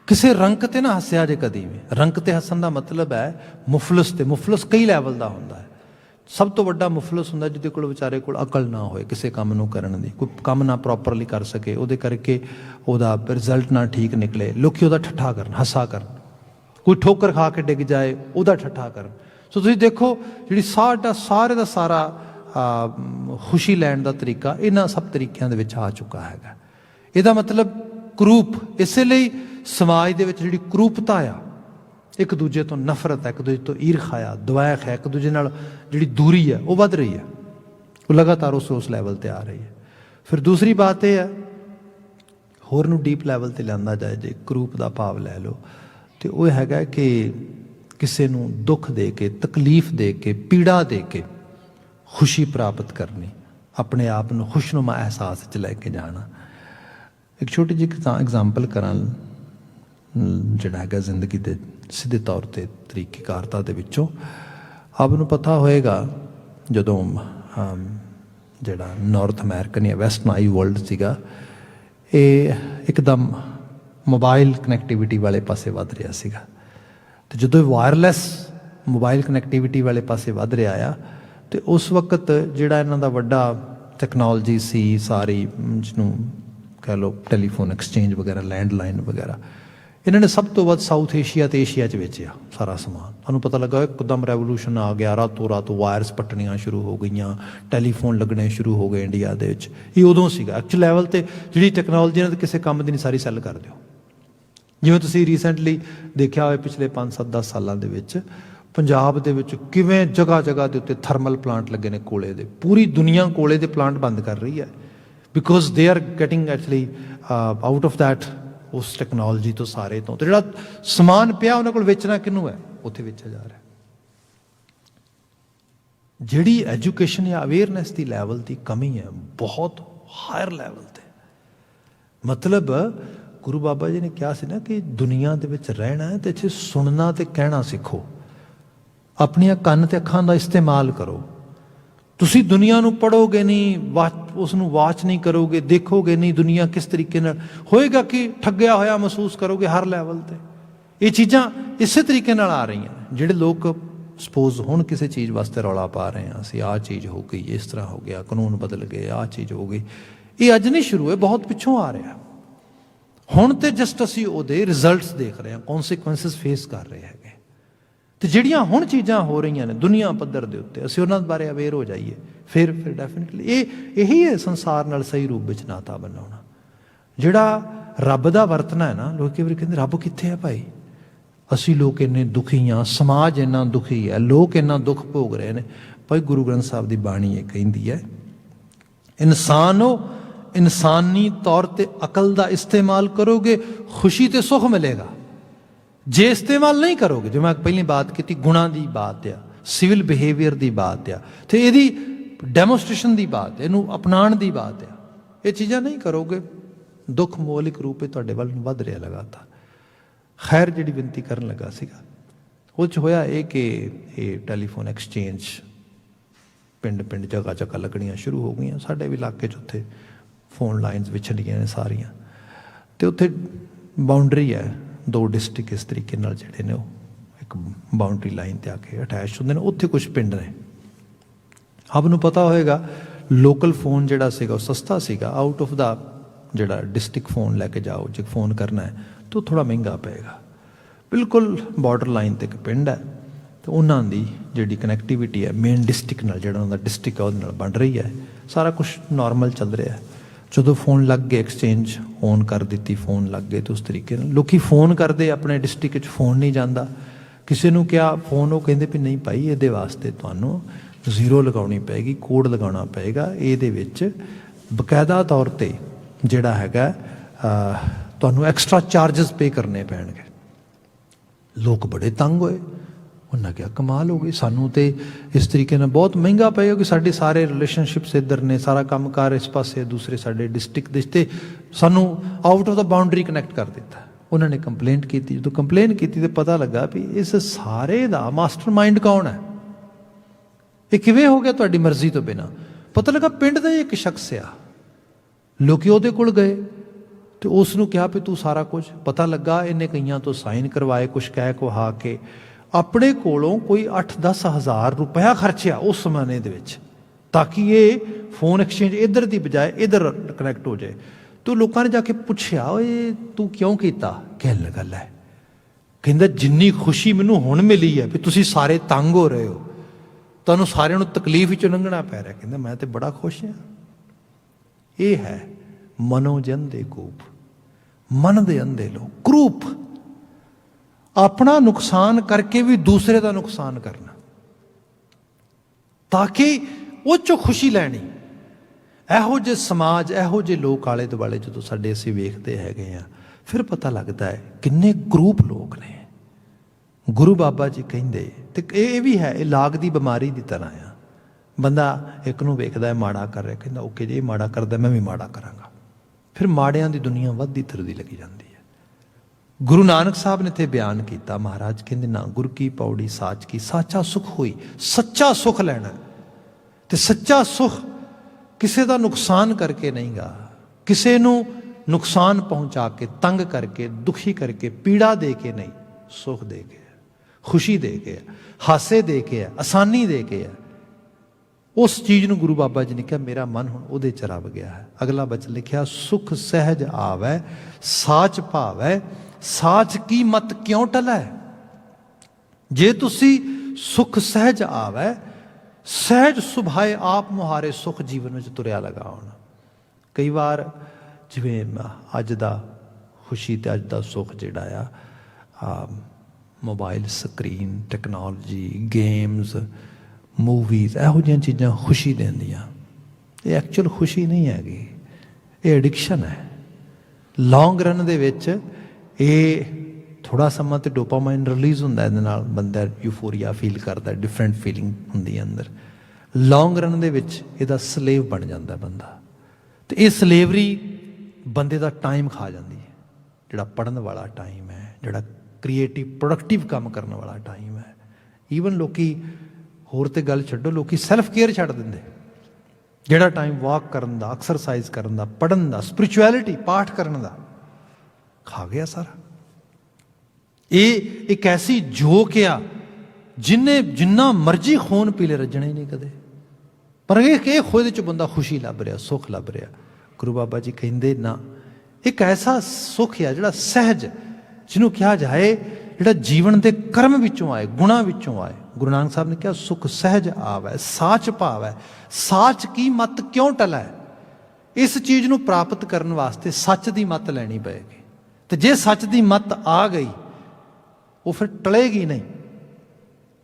ਕਿਸੇ ਰੰਕ 'ਤੇ ਨਾ ਹੱਸਿਆ ਜੇ ਕਦੀ ਵੀ। ਰੰਕ 'ਤੇ ਹੱਸਣ ਦਾ ਮਤਲਬ ਹੈ ਮੁਫਲਸ 'ਤੇ। ਮੁਫਲਸ ਕਈ ਲੈਵਲ ਦਾ ਹੁੰਦਾ ਹੈ। ਸਭ ਤੋਂ ਵੱਡਾ ਮੁਫਲਸ ਹੁੰਦਾ ਜਿਹਦੇ ਕੋਲ ਵਿਚਾਰੇ ਕੋਲ ਅਕਲ ਨਾ ਹੋਏ ਕਿਸੇ ਕੰਮ ਨੂੰ ਕਰਨ ਦੀ, ਕੋਈ ਕੰਮ ਨਾ ਪ੍ਰੋਪਰਲੀ ਕਰ ਸਕੇ, ਉਹਦੇ ਕਰਕੇ ਉਹਦਾ ਰਿਜ਼ਲਟ ਨਾ ਠੀਕ ਨਿਕਲੇ, ਲੋਕੀ ਉਹਦਾ ਠੱਠਾ ਕਰਨ, ਹੱਸਾ ਕਰਨ। ਕੋਈ ਠੋਕਰ ਖਾ ਕੇ ਡਿੱਗ ਜਾਏ, ਉਹਦਾ ਠੱਠਾ ਕਰਨ। ਸੋ ਤੁਸੀਂ ਦੇਖੋ, ਜਿਹੜੀ ਸਾਰੇ ਦਾ ਸਾਰਾ ਖੁਸ਼ੀ ਲੈਣ ਦਾ ਤਰੀਕਾ ਇਹਨਾਂ ਸਭ ਤਰੀਕਿਆਂ ਦੇ ਵਿੱਚ ਆ ਚੁੱਕਾ ਹੈਗਾ। ਇਹਦਾ ਮਤਲਬ ਕਰੂਪ। ਇਸੇ ਲਈ ਸਮਾਜ ਦੇ ਵਿੱਚ ਜਿਹੜੀ ਕਰੂਪਤਾ ਆ, ਇੱਕ ਦੂਜੇ ਤੋਂ ਨਫ਼ਰਤ ਹੈ, ਇੱਕ ਦੂਜੇ ਤੋਂ ਈਰਖਾ ਆ, ਦਵੈਖ ਹੈ, ਇੱਕ ਦੂਜੇ ਨਾਲ ਜਿਹੜੀ ਦੂਰੀ ਹੈ ਉਹ ਵੱਧ ਰਹੀ ਹੈ। ਉਹ ਲਗਾਤਾਰ ਉਸ ਲੈਵਲ 'ਤੇ ਆ ਰਹੀ ਹੈ। ਫਿਰ ਦੂਸਰੀ ਬਾਤ ਇਹ ਹੈ, ਹੋਰ ਨੂੰ ਡੀਪ ਲੈਵਲ 'ਤੇ ਲਿਆਂਦਾ ਜਾਏ, ਜੇ ਕਰੂਪ ਦਾ ਭਾਵ ਲੈ ਲਓ, ਅਤੇ ਉਹ ਹੈਗਾ ਕਿ ਕਿਸੇ ਨੂੰ ਦੁੱਖ ਦੇ ਕੇ, ਤਕਲੀਫ ਦੇ ਕੇ, ਪੀੜਾ ਦੇ ਕੇ ਖੁਸ਼ੀ ਪ੍ਰਾਪਤ ਕਰਨੀ, ਆਪਣੇ ਆਪ ਨੂੰ ਖੁਸ਼ਨੁਮਾ ਅਹਿਸਾਸ 'ਚ ਲੈ ਕੇ ਜਾਣਾ। ਇੱਕ ਛੋਟੀ ਜਿਹੀ ਐਗਜ਼ਾਮਪਲ ਕਰਾਂ, ਜਿਹੜਾ ਹੈਗਾ ਜ਼ਿੰਦਗੀ ਦੇ ਸਿੱਧੇ ਤੌਰ 'ਤੇ ਤਰੀਕੇਕਾਰਤਾ ਦੇ ਵਿੱਚੋਂ। ਆਪ ਨੂੰ ਪਤਾ ਹੋਏਗਾ, ਜਦੋਂ ਜਿਹੜਾ ਨਾਰਥ ਅਮਰੀਕਨ ਜਾਂ ਵੈਸਟਰਨਾਈ ਵਰਲਡ ਸੀਗਾ, ਇਹ ਇੱਕਦਮ ਮੋਬਾਈਲ ਕਨੈਕਟੀਵਿਟੀ ਵਾਲੇ ਪਾਸੇ ਵੱਧ ਰਿਹਾ ਸੀਗਾ। ਅਤੇ ਜਦੋਂ ਵਾਇਰਲੈਸ ਮੋਬਾਈਲ ਕਨੈਕਟੀਵਿਟੀ ਵਾਲੇ ਪਾਸੇ ਵੱਧ ਰਿਹਾ ਆ, ਅਤੇ ਉਸ ਵਕਤ ਜਿਹੜਾ ਇਹਨਾਂ ਦਾ ਵੱਡਾ ਟੈਕਨੋਲੋਜੀ ਸੀ ਸਾਰੀ, ਜਿਹਨੂੰ ਕਹਿ ਲਓ ਟੈਲੀਫੋਨ ਐਕਸਚੇਂਜ ਵਗੈਰਾ, ਲੈਂਡਲਾਈਨ ਵਗੈਰਾ, ਇਹਨਾਂ ਨੇ ਸਭ ਤੋਂ ਵੱਧ ਸਾਊਥ ਏਸ਼ੀਆ ਅਤੇ ਏਸ਼ੀਆ 'ਚ ਵੇਚਿਆ ਸਾਰਾ ਸਮਾਨ। ਤੁਹਾਨੂੰ ਪਤਾ ਲੱਗਾ ਇੱਕਦਮ ਰੈਵੋਲੂਸ਼ਨ ਆ ਗਿਆ, ਰਾਤੋਂ ਰਾਤ ਵਾਇਰਸ ਪੱਟਣੀਆਂ ਸ਼ੁਰੂ ਹੋ ਗਈਆਂ, ਟੈਲੀਫੋਨ ਲੱਗਣੇ ਸ਼ੁਰੂ ਹੋ ਗਏ ਇੰਡੀਆ ਦੇ ਵਿੱਚ। ਇਹ ਉਦੋਂ ਸੀਗਾ ਐਕਚੁਅਲ ਲੈਵਲ 'ਤੇ ਜਿਹੜੀ ਟੈਕਨੋਲੋਜੀ ਇਹਨਾਂ ਦੇ ਕਿਸੇ ਕੰਮ ਦੀ ਨਹੀਂ, ਸਾਰੀ ਸੈੱਲ ਕਰ ਦਿਓ। ਜਿਵੇਂ ਤੁਸੀਂ ਰੀਸੈਂਟਲੀ ਦੇਖਿਆ ਹੋਵੇ, ਪਿਛਲੇ 5-7-10 ਸਾਲਾਂ ਦੇ ਵਿੱਚ ਪੰਜਾਬ ਦੇ ਵਿੱਚ ਕਿਵੇਂ ਜਗ੍ਹਾ ਜਗ੍ਹਾ ਦੇ ਉੱਤੇ ਥਰਮਲ ਪਲਾਂਟ ਲੱਗੇ ਨੇ ਕੋਲੇ ਦੇ। ਪੂਰੀ ਦੁਨੀਆ ਕੋਲੇ ਦੇ ਪਲਾਂਟ ਬੰਦ ਕਰ ਰਹੀ ਹੈ, because they are getting actually out of that उस टैक्नोलॉजी तो सारे तो जिहड़ा समान पिया उन्हां कोल वेचना किहनूं है, उत्थे वेचिया जा रहा है। जिहड़ी एजुकेशन या अवेयरनैस की लैवल की कमी है बहुत हायर लैवल ते, मतलब गुरु बाबा जी ने कहा सी ना कि दुनिया दे विच रहना है तो इत्थे सुनना ते कहना सीखो, अपनियां कंन ते अखां दा इस्तेमाल करो। तुसी दुनिया नूं पढ़ोगे नहीं, उसनूं वाच नहीं करोगे, देखोगे नहीं दुनिया किस तरीके नाल, होएगा कि ठग्गिया होया महसूस करोगे हर लैवल ते। ये चीज़ां इसे तरीके नाल आ रही हैं। जिहड़े लोग सपोज हुण किसी चीज़ वास्ते रौला पा रहे हैं, असीं आ चीज़ हो गई, इस तरह हो गया, कानून बदल गए, आ चीज़ हो गई, ये अज नहीं शुरू है, बहुत पिछों आ रहा। हुण ते जस्ट असीं उहदे रिजल्ट्स देख रहे हैं, कॉन्सिक्वेंसिस फेस कर रहे हैं। तो जिहड़ियां हुण चीज़ां हो रही ने दुनिया पद्धर दे उत्ते, असीं उन्हां बारे अवेयर हो जाइए, फिर डेफिनेटली यही है संसार नाल सही रूप विच नाता बनाउणा। जिहड़ा रब दा वरतना है ना, लोग कई वारी कहंदे रब कित्थे है भाई, असीं लोग इन्ने दुखी हाँ, समाज इन्ना दुखी है, लोग इन्ना दुख भोग रहे हैं। भाई गुरु ग्रंथ साहब की बाणी ये कहिंदी है, इंसान हो इंसानी तौर पर अकल का इस्तेमाल करोगे खुशी तो सुख मिलेगा, जे इस्तेमाल नहीं करोगे, जो मैं पहली बात की गुणा की बात आ, सिविल बिहेवियर की बात आ, तो यदी डैमोस्ट्रेशन की बात है, इनू अपनाण की बात आ, ये चीज़ां नहीं करोगे, दुख मौलिक रूप से तुहाडे वल वध रहा लगातार। खैर जिहड़ी विनती करन लगा सीगा वो च होया ये कि ये टैलीफोन एक्सचेंज पिंड पिंड जगह जगह लगनियां शुरू हो गई। साडे भी इलाके च उत्थे फोन लाइनस विछड़ियां ने सारियां, तो उत्थे बाउंडरी है, दो डिस्ट्रिक्ट इस तरीके नाल जिहड़े ने एक बाउंड्री लाइन ते आके अटैच होंदे ने। उत्थे कुछ पिंड ने, आप नूं पता होएगा लोकल फोन जिहड़ा सीगा सस्ता सीगा, आउट ऑफ द जिहड़ा डिस्ट्रिक्ट फोन लैके जाओ जो फोन करना है तो थोड़ा महंगा पेगा। बिल्कुल बॉर्डर लाइन ते एक पिंड है, तो उन्हां दी जिहड़ी कनैक्टिविटी है मेन डिस्ट्रिक्ट नाल, जिहड़ा उन्हां दा डिस्ट्रिक्ट है उहदे नाल बन रही है, सारा कुछ नॉर्मल चल रहा है। जो फोन लग गए एक्सचेंज ऑन कर दी, फोन लग गए, तो उस तरीके लोग फोन करते अपने डिस्ट्रिक्ट फोन नहीं जाता, किसी को क्या फोन, वो कहते भी नहीं भाई ये वास्ते तुहानूं 0 लगानी पेगी, कोड लगाना पेगा, ये बकायदा तौर पर जिहड़ा हैगा तुहानूं एक्स्ट्रा चार्जिस पे करने पैणगे। लोग बड़े तंग होए, उन्हें क्या कमाल हो गई, सानू तो इस तरीके ना बहुत महंगा पेगा कि साढ़े सारे रिलेशनशिप्स इधर ने, सारा काम कार इस पासे, दूसरे साढ़े डिस्ट्रिक्ट दिसते सानू out of the boundary connect कर दिता। उन्होंने कंप्लेंट की, जो कंप्लेन की तो पता लगा भी इस सारे दा मास्टर माइंड कौन है, ये किवें हो गया तुहाडी मर्जी तो बिना। पता लगा पिंड का एक शख्स आ, लोग उहदे कोल गए तो उसनूं कहा भी तू सारा कुछ, पता लगा इन्हें कईयां तो साइन करवाए, कुछ कह कुहा के अपने कोलों कोई 8-10 हज़ार रुपया खर्चिया उस समय दे विच, ताकि ये फोन एक्सचेंज इधर की बजाय इधर कनैक्ट हो जाए। तो लोगों ने जाके पूछया ये तू क्यों किया, कहन लगा लै कहंदा जिन्नी खुशी मैनू हुण मिली है भी तुसीं सारे तंग हो रहे हो, तुहानूं सारिਆਂ ਨੂੰ तकलीफ विचों लंघना पै रहा, कहंदा मैं तो बड़ा खुश हाँ। ये है मनोजन दे कूप, मन दे अंधे लोग, क्रूप, अपना नुकसान करके भी दूसरे का नुकसान करना ताकि वो चो खुशी लैनी। ਇਹੋ ਜਿਹੇ समाज ਇਹੋ ਜਿਹੇ लोग आले दुआले जो साडे असीं वेखते हैगे आ, फिर पता लगता है किन्ने ग्रुप लोग ने। गुरु बाबा जी कहिंदे ते ये भी है, ये लाग दी बीमारी की तरह आ, बंदा एक नूं वेखदा है माड़ा कर रहा, कहंदा ओके जी माड़ा करदा मैं भी माड़ा करांगा, फिर माड़ियां दी दुनिया वधदी फिरदी लगी जाती है। गुरु नानक साहब ने इत्थे बयान किया, महाराज कहंदे ना गुर की पौड़ी साच की, साचा सुख होई, सच्चा सुख लैना ते सच्चा सुख किसी का नुकसान करके नहीं गा, किसी नूं नुकसान पहुँचा के, तंग करके, दुखी करके, पीड़ा दे के नहीं, सुख दे के, खुशी दे के, हासे दे के, आसानी दे के। उस चीज़ नूं गुरु बाबा जी ने कहा मेरा मन हुण उहदे च रब गया है। अगला बचन लिखिया, सुख सहज आवै साच भावै, साच की मत क्यों टलै। जे तुसी सुख सहज आवै, सहज सुभाए आप मुहारे सुख जीवन में तुरिया लगा होना। कई बार जिवें अज दा खुशी ते अज दा सुख जिहड़ा आ mobile screen, technology, games, movies, इहो जिहियां चीज़ां खुशी देंदियां, ये एक्चुअल खुशी नहीं हैगी, ये एडिक्शन है। ਲੌਂਗ ਰਨ ਦੇ ਵਿੱਚ ਇਹ ਥੋੜ੍ਹਾ ਸਮਾਂ ਤੇ ਡੋਪਾਮਾਈਨ ਰਿਲੀਜ਼ ਹੁੰਦਾ, ਇਹਦੇ ਨਾਲ ਬੰਦਾ ਯੂਫੋਰੀਆ ਫੀਲ ਕਰਦਾ, ਡਿਫਰੈਂਟ ਫੀਲਿੰਗ ਹੁੰਦੀ ਹੈ ਅੰਦਰ। ਲੌਂਗ ਰਨ ਦੇ ਵਿੱਚ ਇਹਦਾ ਸਲੇਵ ਬਣ ਜਾਂਦਾ ਬੰਦਾ, ਅਤੇ ਇਹ ਸਲੇਵਰੀ ਬੰਦੇ ਦਾ ਟਾਈਮ ਖਾ ਜਾਂਦੀ ਹੈ। ਜਿਹੜਾ ਪੜ੍ਹਨ ਵਾਲਾ ਟਾਈਮ ਹੈ, ਜਿਹੜਾ ਕ੍ਰੀਏਟਿਵ ਪ੍ਰੋਡਕਟਿਵ ਕੰਮ ਕਰਨ ਵਾਲਾ ਟਾਈਮ ਹੈ। ਈਵਨ ਲੋਕੀ ਹੋਰ ਤੇ ਗੱਲ ਛੱਡੋ, ਲੋਕੀ ਸੈਲਫ ਕੇਅਰ ਛੱਡ ਦਿੰਦੇ। ਜਿਹੜਾ ਟਾਈਮ ਵਾਕ ਕਰਨ ਦਾ, ਐਕਸਰਸਾਈਜ਼ ਕਰਨ ਦਾ, ਪੜ੍ਹਨ ਦਾ, ਸਪਿਰਿਚੁਅਲਿਟੀ ਪਾਠ ਕਰਨ ਦਾ, ਖਾ ਗਿਆ ਸਾਰਾ। ਇਹ ਇੱਕ ਐਸੀ ਜੋਕ ਆ ਜਿੰਨੇ ਜਿੰਨਾ ਮਰਜ਼ੀ ਖੂਨ ਪੀ ਲੈ ਰੱਜਣਾ ਹੀ ਨਹੀਂ ਕਦੇ, ਪਰ ਇਹ ਖੁਦ 'ਚ ਬੰਦਾ ਖੁਸ਼ੀ ਲੱਭ ਰਿਹਾ, ਸੁੱਖ ਲੱਭ ਰਿਹਾ। ਗੁਰੂ ਬਾਬਾ ਜੀ ਕਹਿੰਦੇ ਨਾ, ਇੱਕ ਐਸਾ ਸੁੱਖ ਆ ਜਿਹੜਾ ਸਹਿਜ, ਜਿਹਨੂੰ ਕਿਹਾ ਜਾਏ ਜਿਹੜਾ ਜੀਵਨ ਦੇ ਕਰਮ ਵਿੱਚੋਂ ਆਏ, ਗੁਣਾਂ ਵਿੱਚੋਂ ਆਏ। ਗੁਰੂ ਨਾਨਕ ਸਾਹਿਬ ਨੇ ਕਿਹਾ ਸੁੱਖ ਸਹਿਜ ਆਵੈ, ਸਾਚ ਭਾਵੈ, ਸਾਚ ਕੀ ਮਤ ਕਿਉਂ ਟਲੈ। ਇਸ ਚੀਜ਼ ਨੂੰ ਪ੍ਰਾਪਤ ਕਰਨ ਵਾਸਤੇ ਸੱਚ ਦੀ ਮੱਤ ਲੈਣੀ ਪਏਗੀ, ਤੇ ਜੇ ਸੱਚ ਦੀ ਮੱਤ ਆ ਗਈ ਉਹ ਫਿਰ ਟਲੇਗੀ ਨਹੀਂ।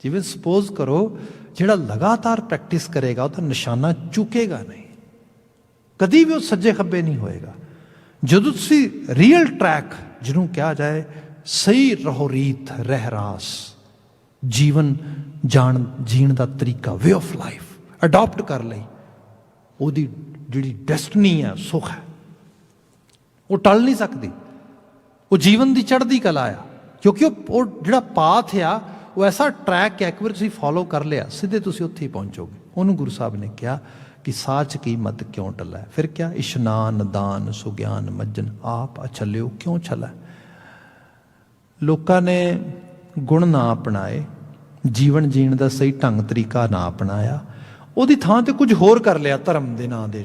ਜਿਵੇਂ ਸਪੋਜ਼ ਕਰੋ ਜਿਹੜਾ ਲਗਾਤਾਰ ਪ੍ਰੈਕਟਿਸ ਕਰੇਗਾ ਉਹਦਾ ਨਿਸ਼ਾਨਾ ਚੁੱਕੇਗਾ ਨਹੀਂ, ਕਦੀ ਵੀ ਉਹ ਸੱਜੇ ਖੱਬੇ ਨਹੀਂ ਹੋਏਗਾ। ਜਦੋਂ ਤੁਸੀਂ ਰੀਅਲ ਟਰੈਕ, ਜਿਹਨੂੰ ਕਿਹਾ ਜਾਏ ਸਹੀ ਰਹੋ ਰੀਤ ਰਹਿਰਾਸ, ਜੀਵਨ ਜੀਣ ਦਾ ਤਰੀਕਾ, ਵੇ ਆਫ ਲਾਈਫ ਅਡਾਪਟ ਕਰ ਲਈ, ਉਹਦੀ ਜਿਹੜੀ ਡੈਸਟਨੀ ਹੈ, ਸੁੱਖ ਹੈ, ਉਹ ਟਲ ਨਹੀਂ ਸਕਦੀ। ਉਹ ਜੀਵਨ ਦੀ ਚੜ੍ਹਦੀ ਕਲਾ ਆ, ਕਿਉਂਕਿ ਉਹ ਜਿਹੜਾ ਪਾਥ ਆ ਉਹ ਐਸਾ ਟਰੈਕ ਹੈ, ਇੱਕ ਵਾਰ ਤੁਸੀਂ ਫੋਲੋ ਕਰ ਲਿਆ ਸਿੱਧੇ ਤੁਸੀਂ ਉੱਥੇ ਹੀ ਪਹੁੰਚੋਗੇ। ਉਹਨੂੰ ਗੁਰੂ ਸਾਹਿਬ ਨੇ ਕਿਹਾ ਕਿ ਸਾਚ ਕੀ ਮਤ ਕਿਉਂ ਟਲੈ। ਫਿਰ ਕਿਹਾ ਇਸ਼ਨਾਨ ਦਾਨ ਸੁਗਿਆਨ ਮੱਜਨ, ਆਪ ਅਛਲਿਓ ਕਿਉਂ ਛਲੈ। ਲੋਕਾਂ ਨੇ ਗੁਣ ਨਾ ਅਪਣਾਏ, ਜੀਵਨ ਜੀਣ ਦਾ ਸਹੀ ਢੰਗ ਤਰੀਕਾ ਨਾ ਅਪਣਾਇਆ, ਉਹਦੀ ਥਾਂ ਤੇ ਕੁਝ ਹੋਰ ਕਰ ਲਿਆ ਧਰਮ ਦੇ ਨਾਂ ਦੇ।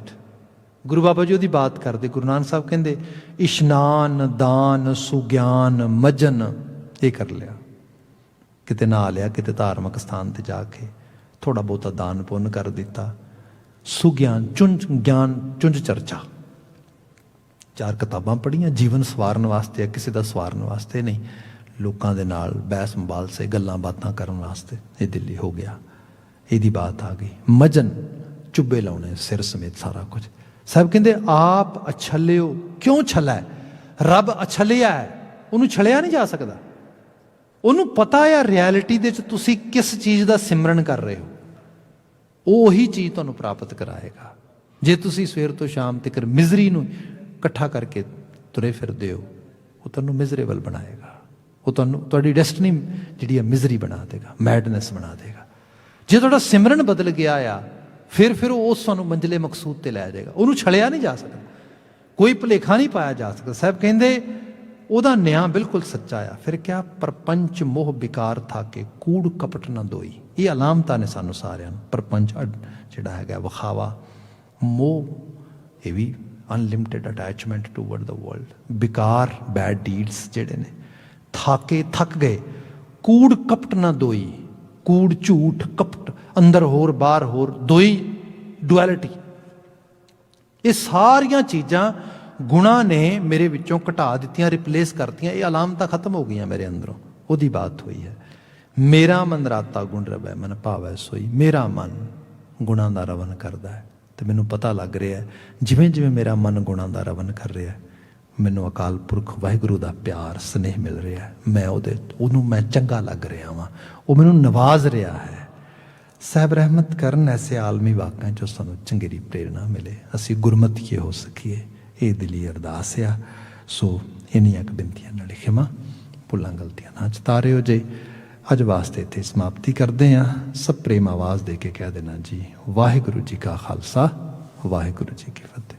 ਗੁਰੂ ਬਾਬਾ ਜੀ ਉਹਦੀ ਬਾਤ ਕਰਦੇ। ਗੁਰੂ ਨਾਨਕ ਸਾਹਿਬ ਕਹਿੰਦੇ ਇਸ਼ਨਾਨ ਦਾਨ ਸੁਗਿਆਨ ਮੱਜਨ, ਇਹ ਕਰ ਲਿਆ। ਕਿਤੇ ਨਹਾ ਲਿਆ, ਕਿਤੇ ਧਾਰਮਿਕ ਸਥਾਨ ਤੇ ਜਾ ਕੇ ਥੋੜ੍ਹਾ ਬਹੁਤਾ ਦਾਨ ਪੁੰਨ ਕਰ ਦਿੱਤਾ। ਸੁਗਿਆਨ ਚੁੰਝ ਗਿਆਨ ਚੁੰਝ ਚਰਚਾ, 4 ਕਿਤਾਬਾਂ ਪੜ੍ਹੀਆਂ, ਜੀਵਨ ਸਵਾਰਨ ਵਾਸਤੇ, ਕਿਸੇ ਦਾ ਸਵਾਰਨ ਵਾਸਤੇ ਨਹੀਂ, ਲੋਕਾਂ ਦੇ ਨਾਲ ਬਹਿਸ ਮੁਬਾਲਸੇ ਗੱਲਾਂ ਬਾਤਾਂ ਕਰਨ ਵਾਸਤੇ। ਇਹ ਦਿੱਲੀ ਹੋ ਗਿਆ, ਇਹਦੀ ਬਾਤ ਆ ਗਈ। ਮਜਨ ਚੁੱਬੇ ਲਾਉਣੇ ਸਿਰ ਸਮੇਤ ਸਾਰਾ ਕੁਝ। ਸਾਹਿਬ ਕਹਿੰਦੇ ਆਪ ਅਛਲਿਓ ਕਿਉਂ ਛਲੈ। ਰੱਬ ਅਛਲਿਆ ਹੈ, ਉਹਨੂੰ ਛਲਿਆ ਨਹੀਂ ਜਾ ਸਕਦਾ। ਉਹਨੂੰ ਪਤਾ ਆ ਰਿਐਲਿਟੀ ਦੇ ਵਿੱਚ ਤੁਸੀਂ ਕਿਸ ਚੀਜ਼ ਦਾ ਸਿਮਰਨ ਕਰ ਰਹੇ ਹੋ, ਉਹ ਉਹੀ ਚੀਜ਼ ਤੁਹਾਨੂੰ ਪ੍ਰਾਪਤ ਕਰਾਏਗਾ। ਜੇ ਤੁਸੀਂ ਸਵੇਰ ਤੋਂ ਸ਼ਾਮ ਤੱਕ ਮਿਜ਼ਰੀ ਨੂੰ ਇਕੱਠਾ ਕਰਕੇ ਤੁਰੇ ਫਿਰਦੇ ਹੋ, ਉਹ ਤੁਹਾਨੂੰ ਮਿਜ਼ਰੇਬਲ ਬਣਾਏਗਾ। ਉਹ ਤੁਹਾਨੂੰ ਤੁਹਾਡੀ ਡੈਸਟਨੀ ਜਿਹੜੀ ਹੈ ਮਿਜ਼ਰੀ ਬਣਾ ਦੇਗਾ, ਮੈਡਨੈਸ ਬਣਾ ਦੇਗਾ। ਜੇ ਤੁਹਾਡਾ ਸਿਮਰਨ ਬਦਲ ਗਿਆ ਆ, ਫਿਰ ਉਹ ਉਸ ਤੁਹਾਨੂੰ ਮੰਜ਼ਿਲੇ ਮਕਸੂਦ ਤੇ ਲੈ ਜਾਏਗਾ। ਉਹਨੂੰ ਛਲਿਆ ਨਹੀਂ ਜਾ ਸਕਦਾ, ਕੋਈ ਭੁਲੇਖਾ ਨਹੀਂ ਪਾਇਆ ਜਾ ਸਕਦਾ। ਸਾਹਿਬ ਕਹਿੰਦੇ ਉਹਦਾ ਨਿਆਂ ਬਿਲਕੁਲ ਸੱਚਾ ਆ। ਫਿਰ ਕਿਹਾ ਪਰਪੰਚ ਮੋਹ ਵਿਕਾਰ ਥਾਕੇ, ਕੂੜ ਕਪਟ ਨਾ ਦੋਈ। ਇਹ ਅਲਾਮਤਾਂ ਨੇ ਸਾਨੂੰ ਸਾਰਿਆਂ ਨੂੰ। ਪਰਪੰਚ ਜਿਹੜਾ ਹੈਗਾ ਵਿਖਾਵਾ, ਮੋਹ, ਇਹ ਵੀ ਅਨਲਿਮਿਟਿਡ ਅਟੈਚਮੈਂਟ ਟੂਵਰਡ ਦਾ ਵਰਲਡ, ਵਿਕਾਰ ਬੈਡ ਡੀਡਸ ਜਿਹੜੇ ਨੇ। ਥਾਕੇ ਥੱਕ ਗਏ, ਕੂੜ ਕਪਟ ਨਾ ਦੋਈ। ਕੂੜ ਝੂਠ, ਕਪਟ ਅੰਦਰ ਹੋਰ ਬਾਹਰ ਹੋਰ, ਦੋਈ ਡੁਐਲਿਟੀ। ਇਹ ਸਾਰੀਆਂ ਚੀਜ਼ਾਂ ਗੁਣਾਂ ਨੇ ਮੇਰੇ ਵਿੱਚੋਂ ਘਟਾ ਦਿੱਤੀਆਂ, ਰਿਪਲੇਸ ਕਰਤੀਆਂ। ਇਹ ਅਲਾਮਤਾਂ ਖਤਮ ਹੋ ਗਈਆਂ ਮੇਰੇ ਅੰਦਰੋਂ। ਉਹਦੀ ਬਾਤ ਹੋਈ ਹੈ। ਮੇਰਾ ਮਨ ਰਾਤਾ ਗੁਣ ਰਵੈ ਮਨ ਭਾਵੈ ਸੋਈ। ਮੇਰਾ ਮਨ ਗੁਣਾਂ ਦਾ ਰਵਨ ਕਰਦਾ ਹੈ, ਅਤੇ ਮੈਨੂੰ ਪਤਾ ਲੱਗ ਰਿਹਾ ਜਿਵੇਂ ਜਿਵੇਂ ਮੇਰਾ ਮਨ ਗੁਣਾਂ ਦਾ ਰਵਨ ਕਰ ਰਿਹਾ, ਮੈਨੂੰ ਅਕਾਲ ਪੁਰਖ ਵਾਹਿਗੁਰੂ ਦਾ ਪਿਆਰ ਸਨੇਹ ਮਿਲ ਰਿਹਾ। ਮੈਂ ਉਹਨੂੰ ਮੈਂ ਚੰਗਾ ਲੱਗ ਰਿਹਾ ਵਾਂ, ਉਹ ਮੈਨੂੰ ਨਵਾਜ਼ ਰਿਹਾ ਹੈ। ਸਾਹਿਬ ਰਹਿਮਤ ਕਰਨ ਐਸੇ ਆਲਮੀ ਵਾਕਿਆਂ 'ਚੋਂ ਸਾਨੂੰ ਚੰਗੇਰੀ ਪ੍ਰੇਰਨਾ ਮਿਲੇ, ਅਸੀਂ ਗੁਰਮਤੀਏ ਹੋ ਸਕੀਏ। ਇਹ ਦਿਲੀ ਅਰਦਾਸ ਆ। ਸੋ ਇੰਨੀਆਂ ਕੁ ਬੇਨਤੀਆਂ ਨਾਲ ਖਿਮਾ, ਭੁੱਲਾਂ ਗਲਤੀਆਂ ਨਾ ਚਤਾਰਿਓ ਜੇ। ਅੱਜ ਵਾਸਤੇ ਇੱਥੇ ਸਮਾਪਤੀ ਕਰਦੇ ਹਾਂ। ਸਭ ਪ੍ਰੇਮ ਆਵਾਜ਼ ਦੇ ਕੇ ਕਹਿ ਦੇਣਾ ਜੀ, ਵਾਹਿਗੁਰੂ ਜੀ ਕਾ ਖਾਲਸਾ, ਵਾਹਿਗੁਰੂ ਜੀ ਕੀ ਫਤਿਹ।